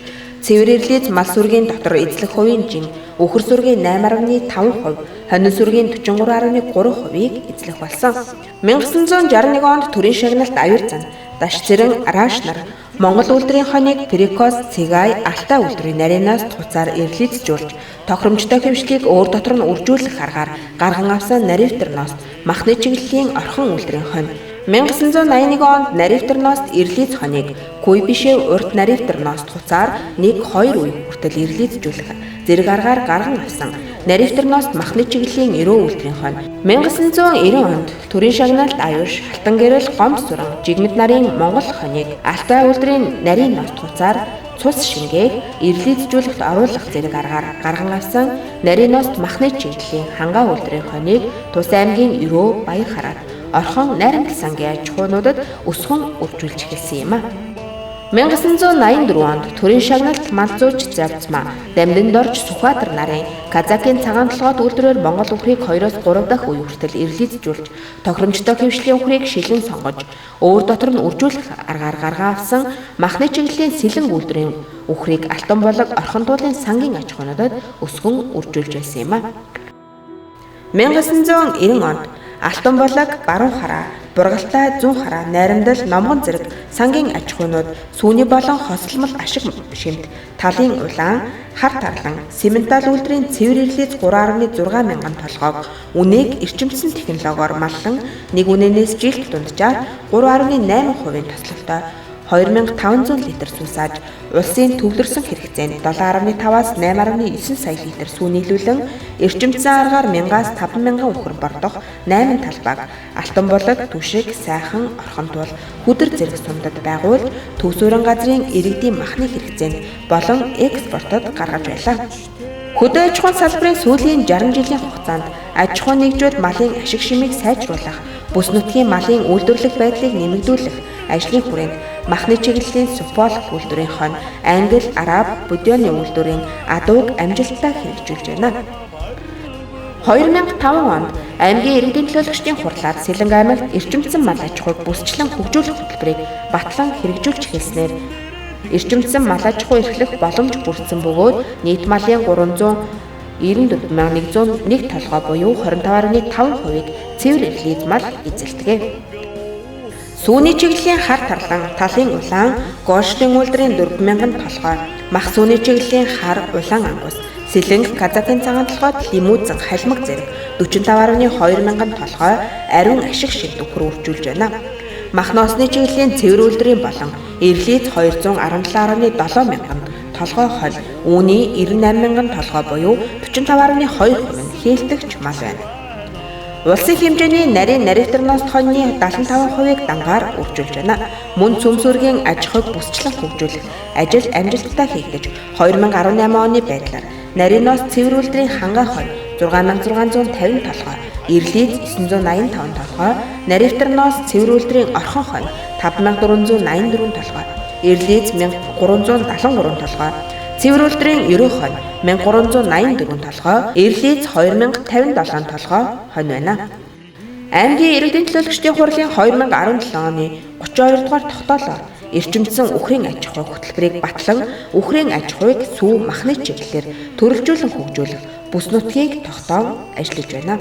цэвэр эрлийз мал сүргийн дотор эзлэх хувийн жин үхэр сүргийн 8.5%, хонин сүргийн 43.3%-ийг эзлэх болсон. 1961 онд төрийн шагналт аюул зан, даш цэрэн раш нар Монгол үйлдвэрийн хоньыг Прикос, Цэгай, Алтай үйлдвэрийн нарийнаас туцаар эрлийцжүүлж, тохиромжтой хөвшлийг өөр дотор нь үржүүлэх аргаар гарган авсан наривтерност махны чиглэлийн орхон үйлдвэрийн хонь 1981 онд наривтерност эрлийц хоньыг Куйбишев урт наривтерност туцаар 1-2 үе хүртэл эрлийцжүүлэх зэрэг аргаар гарган авсан наривтерност махны чиглэлийн өрөө үйлдвэрийн хонь 1990 онд төрийн шагналт аюуш, алтан гэрэл, гомс сүрэн, жигмэд нарын Монгол хоньыг Алтай үйлдвэрийн нарийн ност туцаар цус шингээг эрлийцжүүлэхт оруулах зэрэг аргаар гарган авсан нарийн ност махны чиглэлийн хангаа үйлдвэрийн хоньыг Тус аймгийн өрөө, Баяр хараад орхон найрамдал сангийн аж ахуйнуудад өсгөн үржүүлж эхэлсэн юм а. 1984 онд төрийн шагналт Малзууч Завцмаа, Дамданд орж Сүхбаатар нарын Казакийн цагаан толгойд үйлдвэрээр Монгол үхрийг 2-3 дахь үе хүртэл эрлийцжүүлж, тохиромжтой хөвшлийн үхрийг шилэн сонгож, өөр дотор нь үржүүлэх аргаар гарган авсан махны чиглэлийн Selenge үйлдвэрийн үхрийг алтан болог орхон туулын сангийн аж ахуйнуудад өсгөн үржүүлж байсан юм а. 1990 онд алтан болог, баруун хараа, Бургалтай, зүүн хараа, найрамдал, номгон зэрэг сангийн аж ахуйнууд сүүний болон хослолмол ашиг шимт, талын улаан, хар тарлан, сементал үйлдвэрийн цэвэр эрлийц 3.6 мянган толгойг үнийг эрчимсэн технологиор маллан нэг үнэнээс жилд дунджаар 3.8% тослолтой 2500 литр сүү сааж, улсын төвлөрсөн хэрэгцээнд 7.5-аас 8.9 сая литр сүү нийлүүлэн эрчимцэн аргаар 1000-аас 5000 үхэр бордох 8 талбайг алтан болог, түшиг, сайхан, орхон туул, хүдэр зэрэг сумдад байгуулж, төвсөрөн газрын иргэдийн махны хэрэгцээнд болон экспортод гаргаж байлаа. Хөдөө аж ахуйн салбарын сүүлийн 60 жилийн хугацаанд аж ахуйн нэгжүүд малын ашиг шимийг сайжруулах, бүс нутгийн малын үйлдвэрлэх байдлыг нэмэгдүүлэх ажлын хүрээнд махны чиглэлийн Суполь үйлдвэрийн хонь, Англи, Араб, Будёны үйлдвэрийн адууг амжилттай хэрэгжүүлж байна. 2005 онд аймгийн иргэдийн төлөөлөгчдийн хурлаар Selenge аймагт эрчимцэн мал аж ахуйг бүсчлэн хөгжүүлэх хөтөлбөрийг батлан хэрэгжүүлж эхэлснээр эрчимцэн мал аж ахуй эрхлэх боломж бүрдсэн бөгөөд нийт малын 394,101 толгой буюу 25.5%-ийг цэвэр эрлийз мал эзэлдэг. Сүүний чиглэлийн хар тарлан, талын улаан, Голштын үйлдвэрийн 4000 толгой, мах сүүний чиглэлийн хар улаан ангус, Selenge, Казакийн цагаан толгойд лимузен, халимаг зэрэг 45.2 мянган толгой ариун ашиг шилд үхэр үржүүлж байна. Мах ноосны чиглэлийн цэвэр үйлдвэрийн болон эрлийц 217.7 мянган толгой холь, үүний 98 мянган толгой буюу 45.2% нь хийлтэгч мал байна. Улсын хэмжээний нарийн наривтерност хоньны 75%-ийг дангаар үржүүлж байна. Мөн цөмсөргийн аж ахуйг бүсчлэн хөгжүүлэх ажил амжилттай хийгдэж 2018 оны байдлаар нарийн ност цэвэр үйлдвэрийн хангаа хонь 6650 толгой, Ирлиз 985 толгой, Нарифтерноос цэвэр үйлдвэрийн орхон хонь 5484 толгой, Ирлиз 1373 толгой, цэвэр үйлдвэрийн ерөө хонь 1384 толгой, Ирлиз 2057 толгой хонь байна. Аймгийн иргэдийн төлөөлөгчдийн хурлын 2017 оны 32 дугаар тогтоолоор эрчимдсэн үхрийн аж ахуй хөтөлбөрийг батлан үхрийн аж ахуйг сүү махны чиглэлээр төрөлжүүлэн хөгжүүлэх бүс нутгийг тогтоон ажиллаж байна.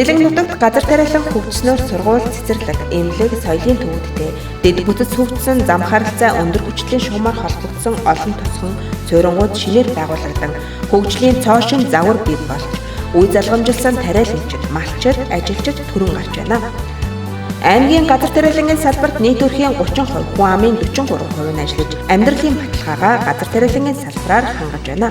Selenge нутагт газар тариалан хөгжснөөр сургууль, цэцэрлэг, эмнэлэг, соёлын төвөдтэй дэд бүтэц хөгжсөн зам харилцаа өндөр хүчлийн шугамар холбогдсон олон тосхон суурингууд шинээр байгуулагдсан хөгжлийн цоошин загвар бий болж үе залгамжилсан тариалагчид, малчид, ажилчид төрөн гарч байна. Аймгийн газар тариалангийн салбарт нийт өрхийн 30%, хүн амын 43% нь ажиллаж, амьдралын баталгаагаа газар тариалангийн салбараар хангаж байна.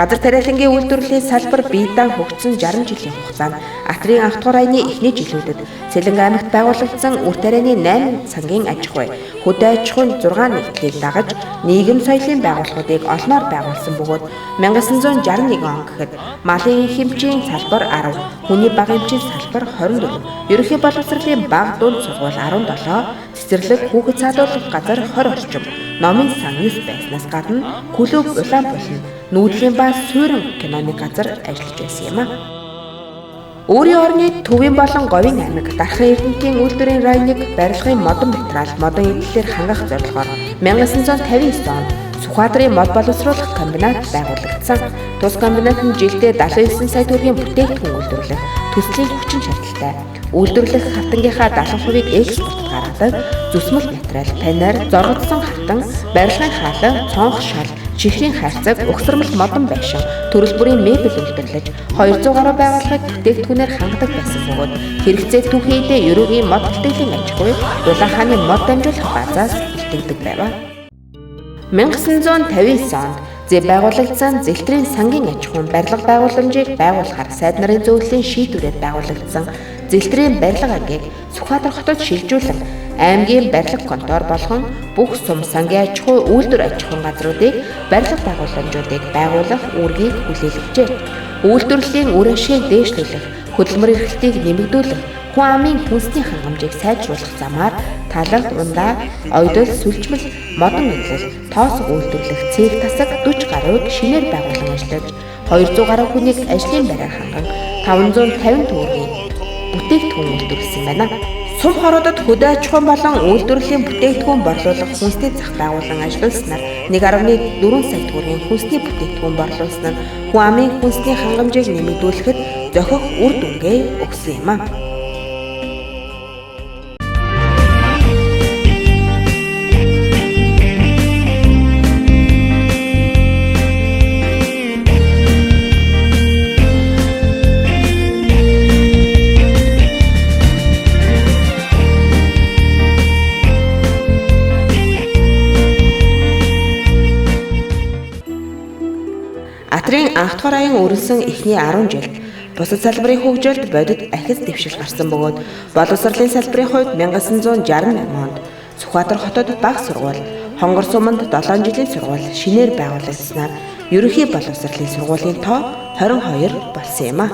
Газар тариалангийн үйлдвэрлэлийн салбар бие даан хөгжсөн 60 жилийн хугацаанд Атрын анх дугаар аяны эхний жилүүдэд Selenge аймагт байгуулагдсан үр тарианы 8 сангийн аж ахуй, хөдөө аж ахуйн 6 нэгдлийг дагаж нийгэм соёлын байгууллагуудыг олноор байгуулсан бөгөөд 1961 он гэхэд малын хэмжээний салбар 10, хүний бага эмчийн салбар 24, ерөнхий боловсролын бага дунд сургууль 17, цэцэрлэг хүүхэд цаадуулах газар 20 орчим, номын сан 9 байснаас гадна клуб улаан болон нүүдлийн ба суурин киноны газар ажиллаж байсан юм а. Өөрийн орны төвийн болон говийн аймаг дархан эрдэмтдийн үйлдвэрийн районыг барилгын модон материал, модон эдлэлээр хангах зорилгоор 1959 онд Сүхбаатарын мод боловсруулах комбинат байгуулагдсан. Тус комбинат нь жилдээ 79 сая төгрөгийн бүтээгдэхүүн үйлдвэрлэх төслийн хүчин шаардлагатай. Үйлдвэрлэх хатангийнхаа 70%-ийг экспортод гаргадаг зүсмэл материал, панер, зоргодсон хатан, барилгын хаалга, цонх шал, чихрийн хайрцаг, угсармал модон байшин, төрөл бүрийн мебель үйлдвэрлэж 200 гаруй байгууллагыг бүтээгдэхүүнээр хангадаг байсан бөгөөд хэрэгцээ түүхийдээ ерөөгийн мод бүтээгдэхүүн аж ахуй, улаан хааны мод дамжуулах базаас бэлтгэдэг байв. 1959 онд байгуулагдсан Зэлтрийн сангийн аж ахуйн барилга байгууламжийг байгуулахаар сайд нарын зөвлөлийн шийдвэрээр байгуулагдсан Зэлтрийн барилга ангийг Сүхбаатар хотод шилжүүлэн аймгийн барилга контор болгон бүх сум сангийн аж ахуй үйлдвэр аж ахуйн газруудыг барилга байгууламжуудыг байгуулах үүргийг хүлээлгэжээ. Үйлдвэрлэлийн үр ашгийг дээшлүүлэх, хөдөлмөр эрхлэлтийг нэмэгдүүлэх, хүн амын хүнсний хангамжийг сайжруулах замаар талал, ундаа, ойдол, сүлжмэл, модон эдлэл, тоосго үйлдвэрлэх цэг тасаг 40 гаруйг шинээр байгуулан ажиллаж 200 гаруй хүнийг ажлын байраар ханган 550 төгрөгийн бүтээгдэхүүн үйлдвэрлэсэн байна. Сум хоруудад хөдөө аж ахуйн болон үйлдвэрлэлийн бүтээгдэхүүн борлуулах хүнсний зах байгуулан ажиллуулснаар 1.4 сая төгрөгийн хүнсний бүтээгдэхүүн борлуулсан нь хүн амын хүнсний хангамжийг нэмэгдүүлэхэд зохих үр дүнгээ өгсөн юм а. Атрын анх дугаар аян өрнсөн эхний 10 жилд бусад салбарын хөгжилд бодит ахиц дэвшил гарсан бөгөөд боловсролын салбарын хувьд 1968 онд Сүхбаатар хотод бага сургууль, Хонгор суманд 7 жилийн сургууль шинээр байгуулагдсанаар ерөнхий боловсролын сургуулийн тоо 22 болсон юм а.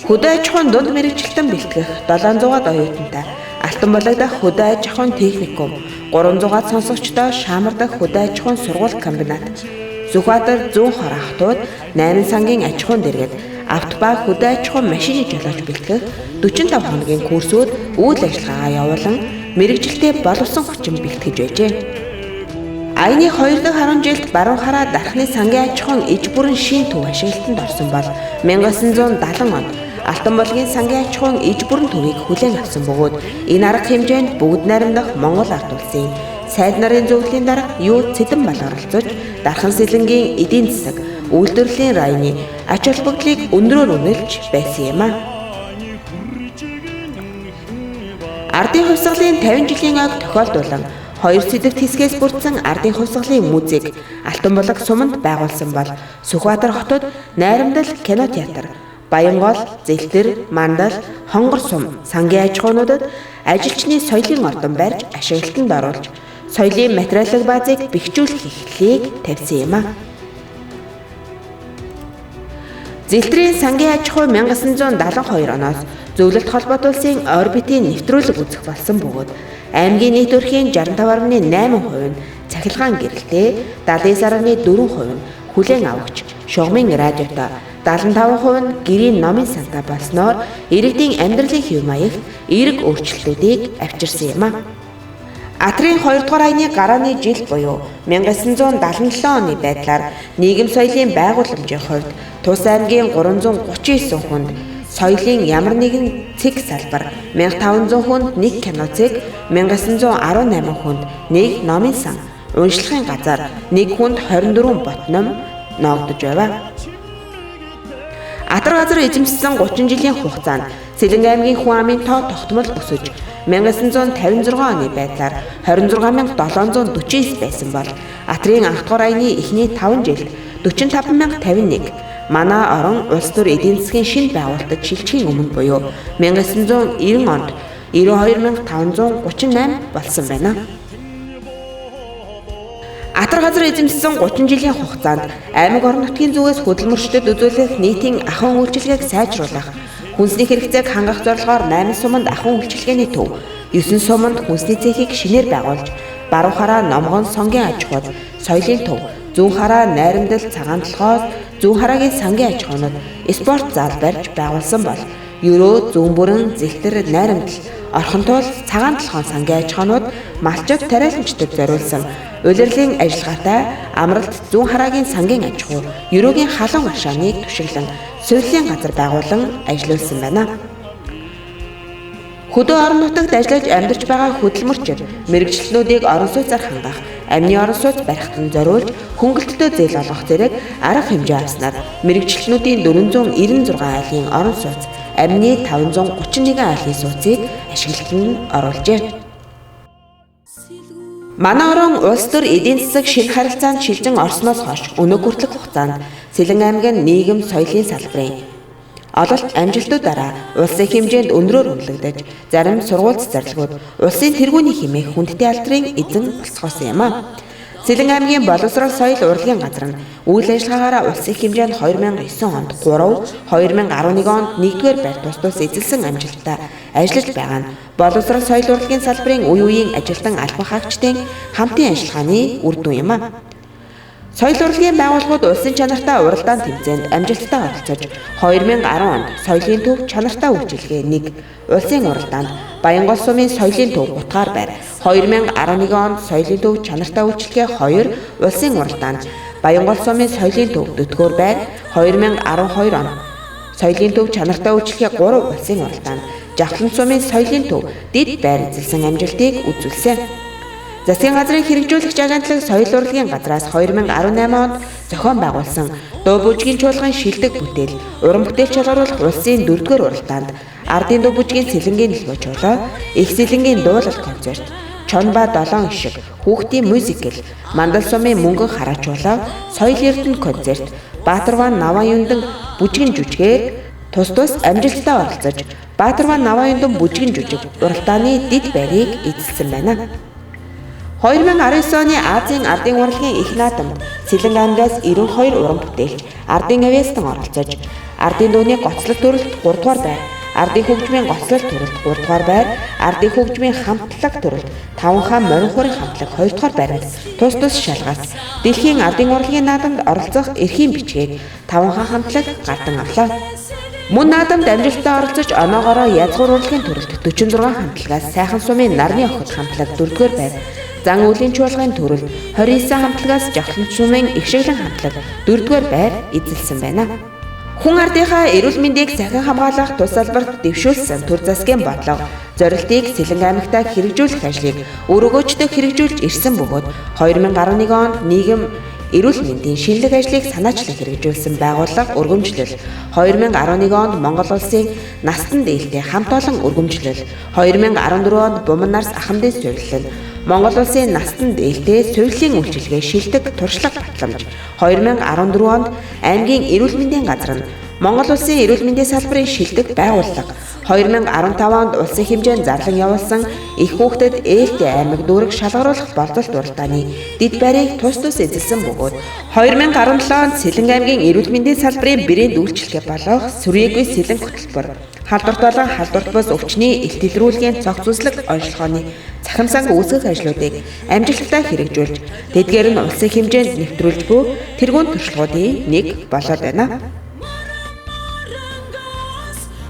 Хөдөө аж ахуйн дунд мэргэжилтэн бэлтгэх 700-аад оюутантай Алтан болог дахь хөдөө аж ахуйн техникум, 300-аад сонсогчдоо Шаамар дахь хөдөө аж ахуйн сургууль комбинат, Сүхбаатар зүүн хор ахтууд 8 сангийн аж ахуйн дэргэд авто ба хөдөө аж ахуйн машины жолооч бэлтгэх 45 хоногийн курсүүд үйл ажиллагаагаа явуулан мэргэжилтэд боловсон хүчин бэлтгэж байжээ. Аяны 2 дахь 10 жилд баруун хараа дархны сангийн аж ахуйн иж бүрэн шин төв ашиглалтанд орсон бол 1970 онд Алтан болгийн сангийн аж ахуйн иж бүрэн төвийг хүлээн авсан бөгөөд энэ арга хэмжээнд бүгд найрамдах Монгол ард улсын сайд нарын зөвлөлийн дарга юу цэдэн бал оролцож дархан Selenge-ийн эдийн засаг, үйлдвэрлэлийн районы ач холбогдлыг өндрөөр үнэлж байсан юм а. Ардын хувьсгалын 50 жилийн ойг тохиолдуулан 2 сэдвт хэсгээс бүрдсэн ардын хувьсгалын музейг Алтан булаг суманд байгуулсан бол Сүхбаатар хотод найрамдал кинотеатр, Баянгол, Зэлтэр, Мандал, Хонгор сум, сангийн аж ахуйнуудад ажилчны соёлын ордон барьж ашиглалтанд оруулж соёлын материалын базыг бэхжүүлэх эхлэлийг тавьсан юм а. Зэлтрийн сангийн аж ахуй 1972 оноос зөвлөлт холбоот улсын орбитын нэвтрүүлэг үзэх болсон бөгөөд аймгийн нийт өрхийн 65.8% нь цахилгаан гэрэлтэй, 79.4% нь хүлээн авагч шугамын радиотой, 75% нь гэрийн номын сантаа болсноор иргэдийн амьдралын хэв маягт эерэг өөрчлөлтүүдийг авчирсан юм а. Атрын 2 дугаар аяны гарааны жил буюу 1977 оны байдлаар нийгэм соёлын байгууламжийн хувьд Тус аймгийн 339 хүнд соёлын ямар нэгэн цэг салбар, 1500 хүнд нэг кино цэг, 1918 хүнд нэг номын сан, уншлагын газар, нэг хүнд 24 бот ном ноогдож байв. Атар газар эзэмшсэн 30 жилийн хугацаанд Selenge аймгийн хүн амын тоо тогтмол өсөж 1956 оны байдлаар 26749 байсан бол Атрын анх дугаар аяны эхний 5 жилд 45051 манай орон улс төр эдийн засгийн шинэ байгуулалтад шилжихийн өмнө буюу 1990 онд 92538 болсон байна. Атар газар эзэмшсэн 30 жилийн хугацаанд аймаг орон нутгийн зүгээс хөдөлмөрчдөд үзүүлэх нийтийн ахуйн үйлчилгээг сайжруулах, хүнсний хэрэгцээг хангах зорилгоор 8 суманд ахуйн үйлчилгээний төв, 9 суманд хүнсний цехийг шинээр байгуулж, баруун хараа номгон сонгийн аж ахуйд соёлын төв, зүүн хараа найрамдал цагаан толгойд зүүн хараагийн сангийн аж ахуйнууд спорт зал барьж байгуулсан бол Ерөө, зүүн бүрэн, Зэлтэр, найрамдал, орхон туул цагаан толгойн сангийн аж ахуйнууд малчид тариаланчдад зориулсан улирлын ажиллагаатай амралт зүүн хараагийн сангийн аж ахуй, Ерөөгийн халуун ашааныг түшиглэн суйллын газар байгуулан ажиллуулсан байна. Хөдөө орон нутагт ажиллаж амьдарч байгаа хөдөлмөрчид мэрэгчлэнүүдийг орон сууцаар хангах, амны орон сууц барихт нь зориулж хөнгөлөлтөд зээл олгох зэрэг арга хэмжээ авснаар мэрэгчлэнүүдийн 496 айлын орон сууц, амны 531 айлын сууцыг ашиглалтанд оруулжээ. Манай орон улс төр эдийн засаг шинэ харилцаанд шилжин орсноос хойш өнөө хүртэлх хугацаанд Selenge аймгийн нийгэм соёлын салбарын ололт амжилтуудаараа улсын хэмжээнд өндрөөр үнэлэгдэж, зарим сургууль цэцэрлэгүүд улсын тэргүүний хэмээх хүндтэй алдрын эзэн болцгоосон юм а. Selenge аймгийн боловсрол соёл урлагийн газар нь үйл ажиллагаагаараа улсын хэмжээнд 2009 онд 3, 2011 онд 1-р байр тус эзэлсэн амжилттай ажиллаж байгаа нь боловсрол соёл урлагийн салбарын үе үеийн ажилтан албан хаагчдын хамтын ажиллагааны үр дүн юм а. Соёл урлагийн байгууллагууд улсын чанартай уралдаан тэмцээнд амжилттай оролцож 2010 онд соёлын төв чанартай үйлчилгээ 1, улсын уралдаанд Баянгол сумын соёлын төв 3-р байр, 2011 онд соёлын төв чанартай үйлчилгээ 2, улсын уралдаанд Баянгол сумын соёлын төв 4-р байр, 2012 онд соёлын төв чанартай үйлчилгээ 3, улсын уралдаанд Жавхлан сумын соёлын төв дэд байр эзэлсэн амжилтыг үзүүлсэн. Засгийн газрын хэрэгжүүлэгч агентлаг соёл урлагийн газраас 2018 онд зохион байгуулсан дуу бүжгийн чуулган шилдэг бүтээл, уран бүтээл чалгаруулах улсын 4-р уралдаанд ардын дуу бүжгийн Selenge нөлгөө чуулга, их Selenge дуулал концерт, Чонба 7 ишиг, хүүхдийн мюзикл, Мандал сумын мөнгөн хараа чуулга, соёл эрдэнэ концерт, Баатарван Наван юндан бүжгэн жүжгээр тус амжилттай оролцож, Баатарван Наван юндан бүжгэн жүжиг уралдааны дэд байрыг эзэлсэн байна. 2019 оны Азийн ардын урлагийн их наадамд Selenge аймгаас 92 уран бүтээлч ардын авьяастан оролцож, ардын дууны гоцлог төрөлт 3-р байр, ардын хөгжмийн гоцлол төрөлт 3-р байр, ардын хөгжмийн хамтлаг төрөлт 5 хаан морин хуурын хамтлаг 2-р байранд тус шалгаж, дэлхийн ардын урлагийн наадамд оролцох эрхийн бичгийг 5 хаан хамтлаг гардан авлаа. Мөн наадамд амжилттай оролцож оноогоороо язгуур урлагийн төрөлт 46 хамтлагаас сайхан сумын нарны охид хамтлаг 4-р байр, зан үйлийн чуулгын төрөлт 29 хамтлагаас Жавхлан сумын их шиглэн хамтлаг 4-р байр эзэлсэн байна. Хүн ардынхаа эрүүл мэндийг сахин хамгаалах тус салбарт дэвшүүлсэн төр засгийн бодлого зорилтыг Selenge аймагтаа хэрэгжүүлэх ажлыг өргөөжтөө хэрэгжүүлж ирсэн бөгөөд 2011 онд нийгэм эрүүл мэндийн шинэлэг ажлыг санаачлан хэрэгжүүлсэн байгууллага өргөмжлөл, 2011 онд Монгол улсын настан дээлтэй хамт олон өргөмжлөл, 2014 онд Буман нарс ахмадын суйрлал, Монгол улсын настан дээлтэй суйрлалын үйлчилгээ шилдэг туршлага батламж, 2014 онд аймгийн эрүүл мэндийн газар нь Монгол улсын эрүүл мэндийн салбарын шилдэг байгууллага, 2015 онд улсын хэмжээнд зарлан явуулсан их хүүхдэд ээлтэй аймаг дүүрэг шалгаруулах боловсрол дуралдааны дэд байрыг тус эзэлсэн бөгөөд 2017 онд Сэлэнгэ аймгийн эрүүл мэндийн салбарын брэнд үйлчилгээ болох Сүрээгүй Сэлэнг хөтөлбөр, халдварт болон халдварт бус өвчний илт илрүүлгийн цогц үзлэг онцлогооны цахим санг үүсгэх ажлуудыг амжилттай хэрэгжүүлж, тэдгээр нь улсын хэмжээнд нэвтрүүлж буй тэргуун туршлагуудын нэг болоод байна.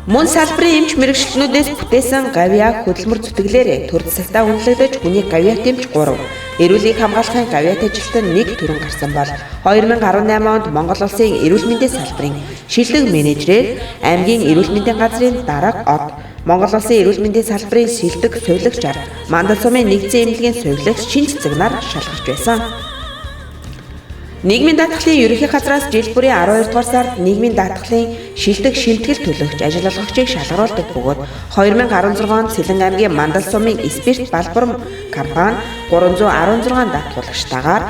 Мөн салбарын эмч мэрэгчлэнүүдээс бүтээсэн гавьяа хөдөлмөр зүтгэлээрээ төр засагтаа үнэлэгдэж хүний гавьяат эмч 3, эрүүлгийг хамгаалахын гавьяат ажилтан 1 төрөн гарсан бол 2018 онд Монгол улсын эрүүл мэндийн салбарын шилдэг менежерээр аймгийн эрүүл мэндийн газрын дарга од, Монгол улсын эрүүл мэндийн салбарын шилдэг сувилагч ар, Мандал сумын нэгдсэн эмнэлгийн сувилагч шин цэцэгнаар шалгарч байсан. Нийгмийн даатгалын ерөнхий газраас жил бүрийн 12 дугаар сард нийгмийн даатгалын шилдэг шимтгэл төлөвч ажил олгогчийг шалгаруулдаг бөгөөд 2016 онд Сэлэнгэ аймгийн Мандал сумын спирт балбарм компани 316 даатгуулагчтайгаар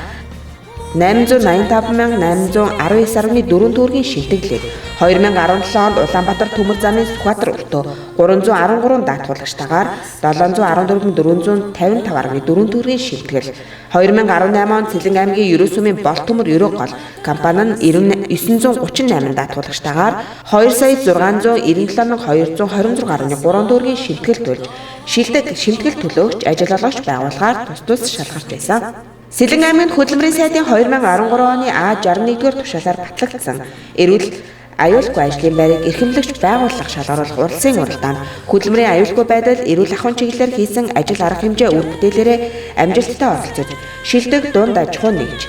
885,819.4 төгрөгийн шилдэглээд 2017 онд Улаанбаатар төмөр замын Сүхбаатар өртөө 313 даатгуулагчтайгаар 714,455.4 төгрөгийн шилтгэл, 2018 онд Сэлэнгэ аймгийн Ерөө сумын Бол төмөр Ерөө гол компани нь 938 даатгуулагчтайгаар 2,697,226.3 төгрөгийн шилтгэл төлж, шилдэг шимтгэл төлөөгч ажил олгогч байгууллагаар тус шалгарч байсан. Сэлэнгэ аймгийн хөдөлмөрийн сайдын 2013 оны А61-р тушаалаар батлагдсан эрүүл аюулгүй ажлын байрыг эрхэмлэгч байгууллага шалгаруулах уралсын уралдаанд хөдөлмөрийн аюулгүй байдал эрүүл ахуйн чиглэлээр хийсэн ажил арга хэмжээ үр бүтээлээрээ амжилттай оролцож шилдэг дунд аж ахуй нэгж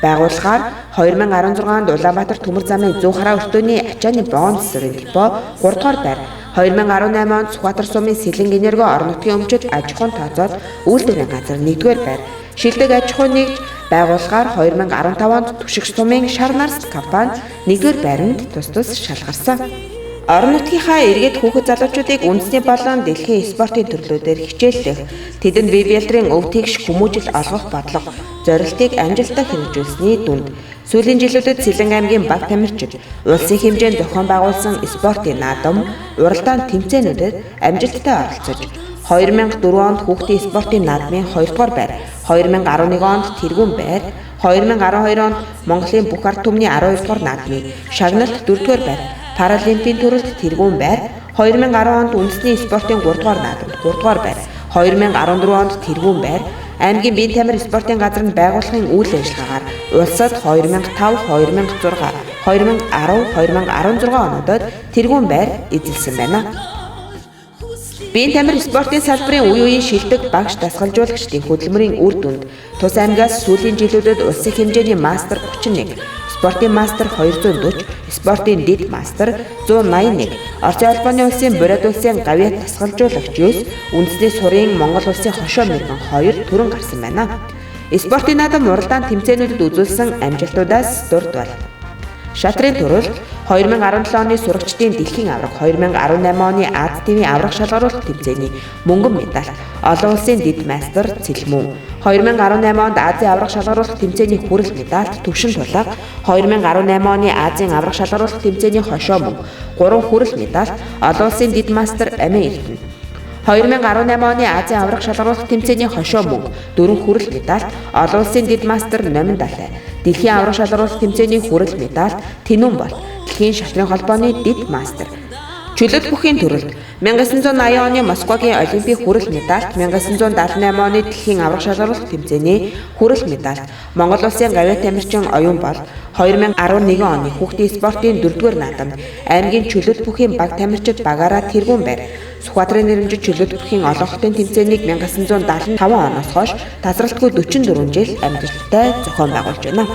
байгууллагаар 2016 онд Улаанбаатар төмөр замын Зүүн хараа өртөөний ачааны богоно засварын депо 3 дугаар байр, 2018 онд Сүхбаатар сумын Сэлэнгэ энерго орон нутгийн өмчөд аж ахуйн тооцоод үйлдвэрийн газар 1-р байр, шилдэг аж ахуй нэгж байгууллагаар 2015 онд Түшигч сумын Шар нарс компани 1-р байранд тус шалгарсан. Орон нутгийнхаа иргэд хүүхэд залуучуудыг үндэсний болон дэлхийн спортын төрлүүдээр хичээллэх, тэдэнд бие биелдрийн өв тэгш хүмүүжил олгох бодлого, зорилтыг амжилттай хэрэгжүүлсэний дүнд сүүлийн жилүүдэд Сэлэнгэ аймгийн баг тамирчид улсын хэмжээнд зохион байгуулсан спортын наадам, уралдаан тэмцээнүүдэд амжилттай оролцож 2004 онд хүүхдийн спортын наадмын 2 дугаар байр, 2011 онд тэргүүн байр, 2012 онд Монголын бүх ард түмний 12 дугаар наадмын шагналт 4 дугаар байр, Паралимпийн төрөлд тэргүүн байр, 2010 онд үндэсний спортын 3 дугаар наадамд 3 дугаар байр, 2014 онд тэргүүн байр, аймгийн биеийн тамир спортын газрын байгууллагын үйл ажиллагаагаар улсад 2005, 2006, 2010, 2016 онуудад тэргүүн байр эзэлсэн байна. Биеийн тамир спортын салбарын үе үеийн шилдэг багш дасгалжуулагчдын хөдөлмөрийн үр дүнд тус аймгаас сүүлийн жилүүдэд улсын хэмжээний мастер 31, спортын мастер 240, спортын дэд мастер 181, Орчин албаны улсын Бород улсын гавьяат дасгалжуулагч 9, үндэсний сурын Монгол улсын хошоо мэргэн 2 төрөн гарсан байна. Спортын наадам уралдаан тэмцээнүүдэд үзүүлсэн амжилтуудаас дурдвал шатрын төрөлд 2017 оны сурагчдын дэлхийн аварга, 2018 оны Аз ТV аварга шалгаруулах тэмцээний мөнгөн медаль, олон улсын дэд мастер цэлмүү, 2018 онд Азийн аварга шалгаруулах тэмцээний хүрэл медальт төвшин тулга, 2018 оны Азийн аварга шалгаруулах тэмцээний хошоо мөнгө, 3 хүрэл медаль, олон улсын дэд мастер Амин Эрдэнэ, 2018 оны Азийн аварга шалгаруулах тэмцээний хошоо мөнгө, 4 хүрэл медальт, олон улсын дэд мастер Номин Далай, дэлхийн аварга шалгаруулах тэмцээний хүрэл медальт Тэнүүн бол дэлхийн шатрын холбооны дэд мастер. Чөлөөт бүхийн төрөлд 1980 оны Москвагийн Олимпийн хүрэл медальт, 1978 оны дэлхийн аварга шалгаруулах тэмцээний хүрэл медальт, Монгол улсын гавьяат тамирчин оюун бол 2011 оны хүүхдийн спортын 4-р наадамд аймгийн чөлөөт бүхийн баг тамирчид багаараа тэргүүн байр, Сүхбаатарын нэрмжит чөлөөт бүхийн олон хотын тэмцээнийг 1975 оноос хойш тасралтгүй 44 жил амжилттай зохион байгуулж байна.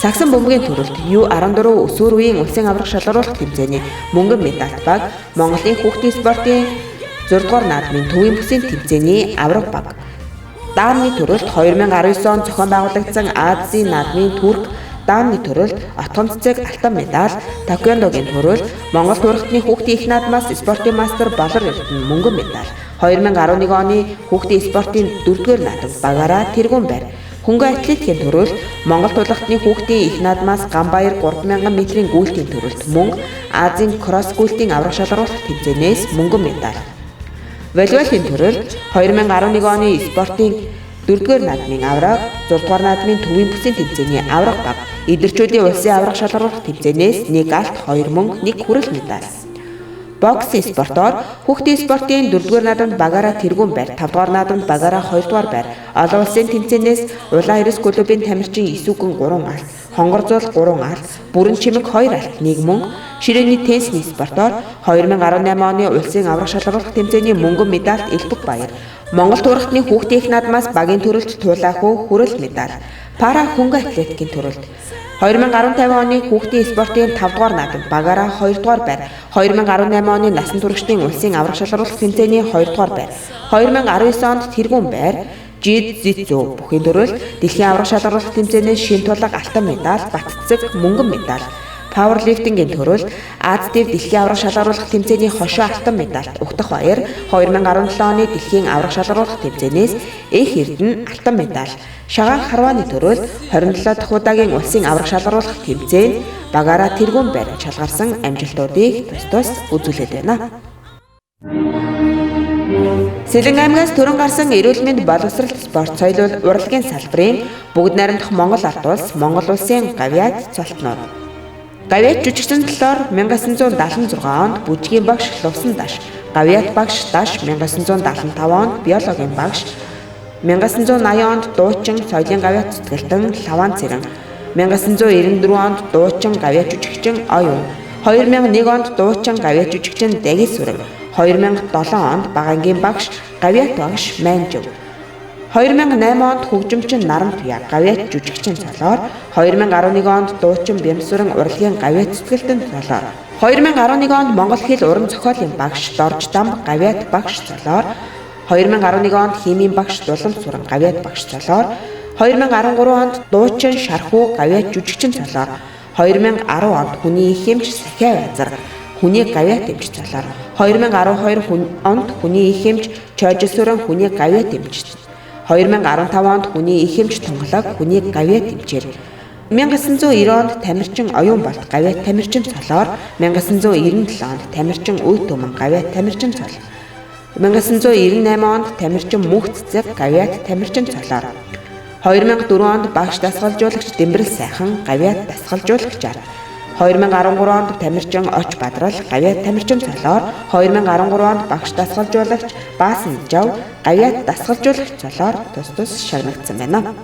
Сагсан бөмбөгийн төрөлд U14 өсвөр үеийн улсын аварга шалгаруулах тэмцээний мөнгөн медальт баг, Монголын хүүхдийн спортын 6 дугаар наадмын төвийн бүсийн тэмцээний аварга баг, Даамны төрөлд 2019 онд зохион байгуулагдсан Азийн наадмын Турк даамны төрөлд отгон цэцэг алтан медаль, таквондогийн төрөлд Монгол турхтны хүүхдийн их наадмаас спортын мастер Балар Эрдэнэ мөнгөн медаль, 2011 оны хүүхдийн спортын 4-р наадам багаараа тэргүүн байр. Хөнгөн атлетикийн төрөлд Монгол тулгалтны хүүхдийн их наадмаас Ганбаяр 3000 м-ийн гүйлтийн төрөлд мөнгө, Азийн кросс гүйлтийн аврах шалгаруулах тэмцээнээс мөнгөн медаль. Волейболын төрөлд 2011 оны спортын 4-р наадмын авраг, 6-р наадмын төвийн бүсийн тэмцээний авраг баг, эдэрчүүдийн улсын аврах шалгаруулах тэмцээнээс 1 алт, 2 мөнгө, 1 хүрэл медаль. Боксын спортоор хүүхдийн спортын 4-р наадамд багаараа тэргүүн байр, 5-р наадамд багаараа 2-р байр, олон улсын тэмцээнээс улаан эрс клубын тамирчин Исүгэн 3 алт, хонгор зуул 3 алт, бүрэн чимэг 2 алт, 1 мөнгө, ширээний теннисний спортоор 2018 оны улсын аврах шалгаруулах тэмцээний мөнгөн медальт Элбэг Баяр, Монгол турхтны хүүхдийн их наадмаас багийн төрөлд Туулаахуу хүрэл медаль, пара хөнгөн атлетикийн төрөлд 2015 оны хүүхдийн спортын 5-р наадамд багаараа 2-р байр, 2018 оны насан туршидын улсын аврах шалгаруулах тэмцээний 2-р байр, 2019 онд тэргүүн байр, жид-зитзүү бүхийн төрөлд дэлхийн аврах шалгаруулах тэмцээнээс шин тулга алтан медаль, бат цэцэг мөнгөн медаль, пауэрлифтингийн төрөлд Аз дэв дэлхийн аврах шалгаруулах тэмцээний хошоо алтан медальт Угтах Баяр, 2017 оны дэлхийн аврах шалгаруулах тэмцээнээс Эх Эрдэнэ алтан медаль, шагаан харвааны төрөлд 27 дахь удаагийн улсын аврах шалгаруулах тэмцээнд багаараа тэргүүн байр шалгарсан амжилтуудыг тус үзүүлээд байна. Selenge аймгаас төрөн гарсан эрүүл мэнд боловсрол спорт соёл урлагийн салбарын бүгд найрамдах Монгол ард улс, Монгол улсын гавьяат цолтнууд. Гавьяат жүжигчин талаар 1976 онд бүжгийн багш Лувсан Даш, гавьяат багш Даш 1975 онд биологийн багш, 1980 онд дуучин соёлын гавьяат зүтгэлтэн Лаван Цэрэн, 1994 онд дуучин гавьяат жүжигчин Оюун, 2001 онд дуучин гавьяат жүжигчин Дагис Сүрэн, 2007 онд багангийн багш гавьяат багш Манжив, 2008 онд хөгжимчин Наран Туяа гавьяат жүжигчин цолоор, 2011 онд дуучин Бямсүрэн урлагийн гавьяат зүтгэлтэн цолоор, 2011 онд Монгол хэл уран зохиолын багш Дорж Дам гавьяат багш цолоор, 2011 онд химийн багш Дулам Сүрэн гавьяат багш цолоор, 2013 онд дуучин Шархуу гавьяат жүжигчин цолоор, 2010 онд хүний их эмч Сахиа Базар хүний гавьяат эмч цолоор, 2012 онд хүний их эмч Чойжил Сүрэн хүний гавьяат эмч, 2015 онд хүний их эмч Тунгалаг хүний гавьяат эмчээр, 1990 онд тамирчин Оюун Болт гавьяат тамирчин цолоор, 1997 онд тамирчин Үйт Төмөн гавьяат тамирчин цол, 1998 онд тамирчин Мөнх Цэцэг гавьяат тамирчин цолоор, 2004 онд багш дасгалжуулагч Дэмбэрэл Сайхан гавьяат дасгалжуулагчаар, 2013 онд тамирчин Оч Бадрал гавьяат тамирчин цолоор, 2013 онд багш дасгалжуулагч Баасан Жав гавьяат дасгалжуулагч цолоор тус шагнагдсан байна.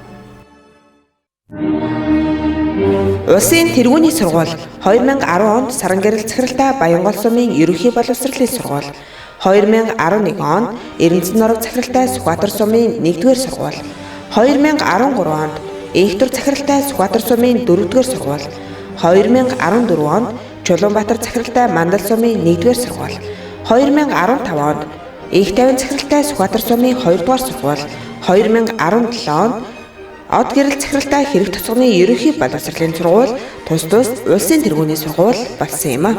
Улсын тэргүүний сургууль 2010 онд Сарангэрэл захиралтай Баянгол сумын ерөнхий боловсролын сургууль, 2011 онд Эрдэнэт норог захиралтай Сүхбаатар сумын 1-р сургууль, 2013 онд Энхтүр захиралтай Сүхбаатар сумын 4-р сургууль, 2014 онд Чулуунбаатар захиралтай Мандал сумын 1-р сургууль, 2015 онд Их тавин захиралтай Сүхбаатар сумын 2-р сургууль, 2017 онд Од гэрэл захиралтай Хэрэг тосгоны ерөнхий боловсролын сургууль тус улсын тэргүүний сургууль болсон юм а.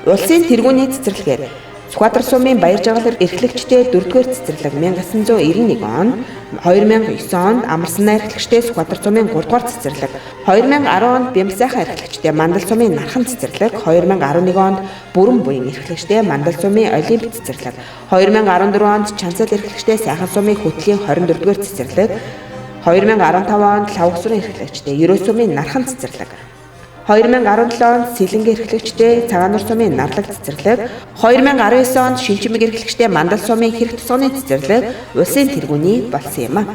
Улсын тэргүүний цэцэрлэгээр Сүхбаатар сумын баяр жаргал эрхлэгчдээ 4-р цэцэрлэг 1991 он, 2009 онд Амарсан найр эрхлэгчдээ Сүхбаатар сумын 3-р цэцэрлэг, 2010 онд Бямсайхан эрхлэгчдээ Мандал сумын Нархан цэцэрлэг, 2011 онд Бүрэн буян эрхлэгчдээ Мандал сумын Олимп цэцэрлэг, 2014 онд Чансал эрхлэгчдээ Сайхан сумын Хөтлийн 24-р цэцэрлэг, 2015 онд Лавгсурын эрхлэгчдээ Ерөө сумын Нархан цэцэрлэг, 2017 онд Selenge эрхлэгчдээ Цагаанар сумын Нарлаг цэцэрлэг, 2019 онд Шинчимэг эрхлэгчдээ Мандал сумын Хэрэг тосгоны цэцэрлэг улсын тэргүүний болсон юм а.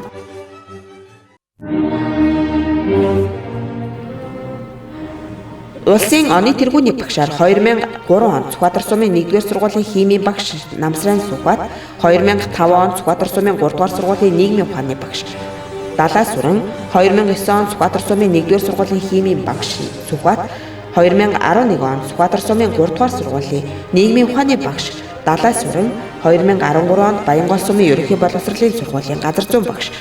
Улсын оны тэргүүний багшаар 2003 онд Сүхбаатар сумын 1-р сургуулийн химийн багш Намсран Сүхбат, 2005 онд Сүхбаатар сумын 3-р сургуулийн нийгмийн ухааны багш Далай Сүрэн, 2009 онд Сүхбаатар сумын 1-р сургуулийн химийн багш Сүхбат, 2011 онд Сүхбаатар сумын 3-р сургуулийн нийгмийн ухааны багш Далай Сүрэн, 2013 онд Баянгол сумын ерөнхий боловсролын сургуулийн газар зүүн багш.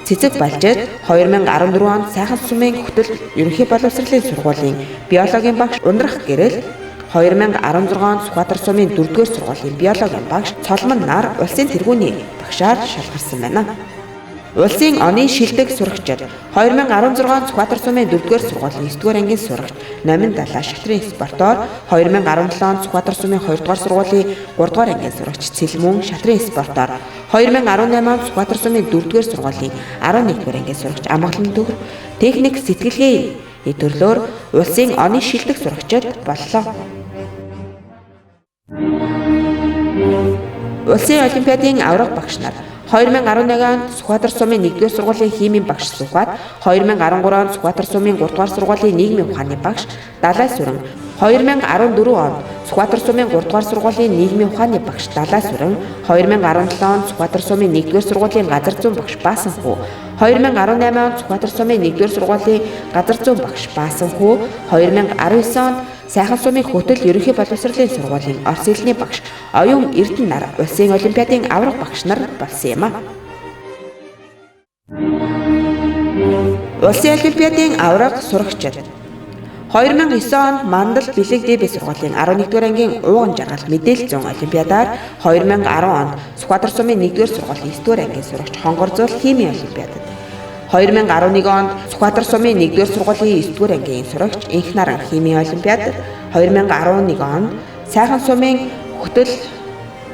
Цэцэг Балжид 2014 онд Сайхан сумын хөтөл ерөнхий боловсролын сургуулийн биологийн багш ундрах гэрэл 2016 онд Сүхбаатар сумын 4-р сургуулийн биологийн багш Цолмон нар улсын тэргүүний багшаар шалгарсан байна. Улсын оны шилдэг сурагчид 2016 онд Сүхбаатар сумын 4-р сургуулийн 9-р ангийн сурагч Номин Далаа шатрын спортоор 2017 онд Сүхбаатар сумын 2-р сургуулийн 3-р ангийн сурагч Цэлмүн шатрын спортоор 2018 онд Сүхбаатар сумын 4-р сургуулийн 11-р ангийн сурагч Амгалан төгөр техник сэтгэлгээний төрлөөр улсын оны шилдэг сурагчид боллоо. Улсын олимпиадын авраг багш нар 2011 онд Сүхбаатар сумын 1-р сургуулийн химийн багш Сүхбаат, 2013 онд Сүхбаатар сумын 3-р сургуулийн нийгмийн ухааны багш Далай Сүрэн, 2014 онд Сүхбаатар сумын 3-р сургуулийн нийгмийн ухааны багш Далай Сүрэн, 2017 онд Сүхбаатар сумын 1-р сургуулийн газар зүүн багш Баасан хүү, 2018 онд Сүхбаатар сумын 1-р сургуулийн газар зүүн багш Баасан хүү, 2019 онд Сайхан сумын хөтөл ерөнхий боловсролын сургуулийн орос хэлний багш Оюун Эрдэнэ нар улсын олимпиадын авраг багш нар болсон юм а. Улсын олимпиадын авраг сурагчид 2009 онд Мандал Бэлэг дэбэ сургуулийн 11-р ангийн ууган жаргал мэдээлэл зүүн олимпиадаар 2010 онд Сүхбаатар сумын 1-р сургуулийн 9-р ангийн сурагч Хонгорзуул химийн олимпиадад 2011 онд Сүхбаатар сумын 1-р сургуулийн 9-р ангийн сурагч Инх наран химийн олимпиадад 2011 онд Сайхан сумын хөтөл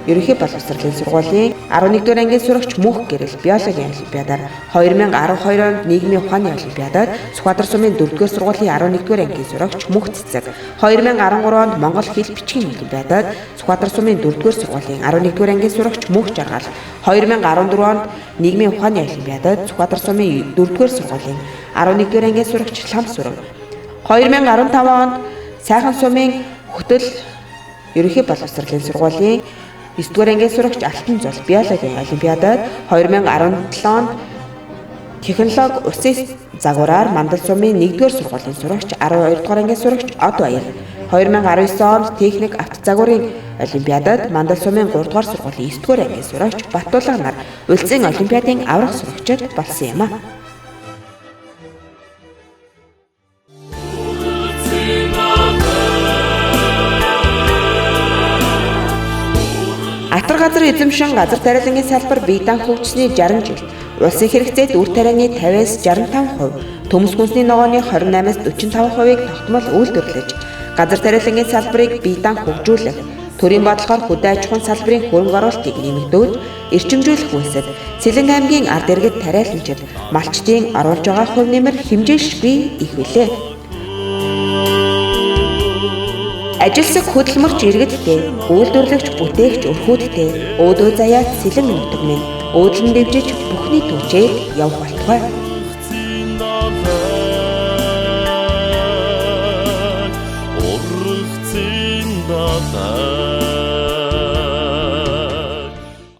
ерөнхий боловсролын сургуулийн 11-р ангийн сурагч Мөнх гэрэл биологийн олимпиадаар 2012 онд нийгмийн ухааны олимпиадад Сүхбаатар сумын 4-р сургуулийн 11-р ангийн сурагч Мөнх цэцэг 2013 онд Монгол хэл бичгийн олимпиадад Сүхбаатар сумын 4-р сургуулийн 11-р ангийн сурагч Мөнх жаргал 2014 онд нийгмийн ухааны олимпиадад Сүхбаатар сумын 4-р сургуулийн 11-р ангийн сурагч Лам Сүрэн 2015 онд Сайхан сумын хөтөл ерөнхий боловсролын сургуулийн 9-р ангийн сурагч Алтан зул биологийн олимпиадад 2017 онд технологи усын загвараар Мандал сумын 1-р сургуулийн сурагч 12-р ангийн сурагч Од Баяр 2019 онд техник автозагварын олимпиадад Мандал сумын 3-р сургуулийн 9-р ангийн сурагч Баттулга нар улсын олимпиадын авраг сурагчид болсон юм а. Атар газар эзэмшин газар тариалангийн салбар бие даан хөгжсөний 60 жил, улсын хэрэгцээд үр тарианы 50-аас 65%, төмс хүнсний ногооны 28-аас 45%-ийг тогтмол үйлдвэрлэж, газар тариалангийн салбарыг бие даан хөгжүүлэх, төрийн бодлогоор хөдөө аж ахуйн салбарын хөрөнгө оруулалтыг нэмэгдүүлж, эрчимжүүлэх үйлсэд Selenge аймгийн ард иргэд тариаланчид малчдын оруулж байгаа хувь нэмэр хэмжээшгүй ихвэлээ. Ажилсаг хөдөлмөрч иргэдтэй, үйлдвэрлэгч бүтээгч өрхүүдтэй, өөдөө заяат Selenge нутаг минь өөдлөн дэвжиж бүхний түвшээр явах болтугай.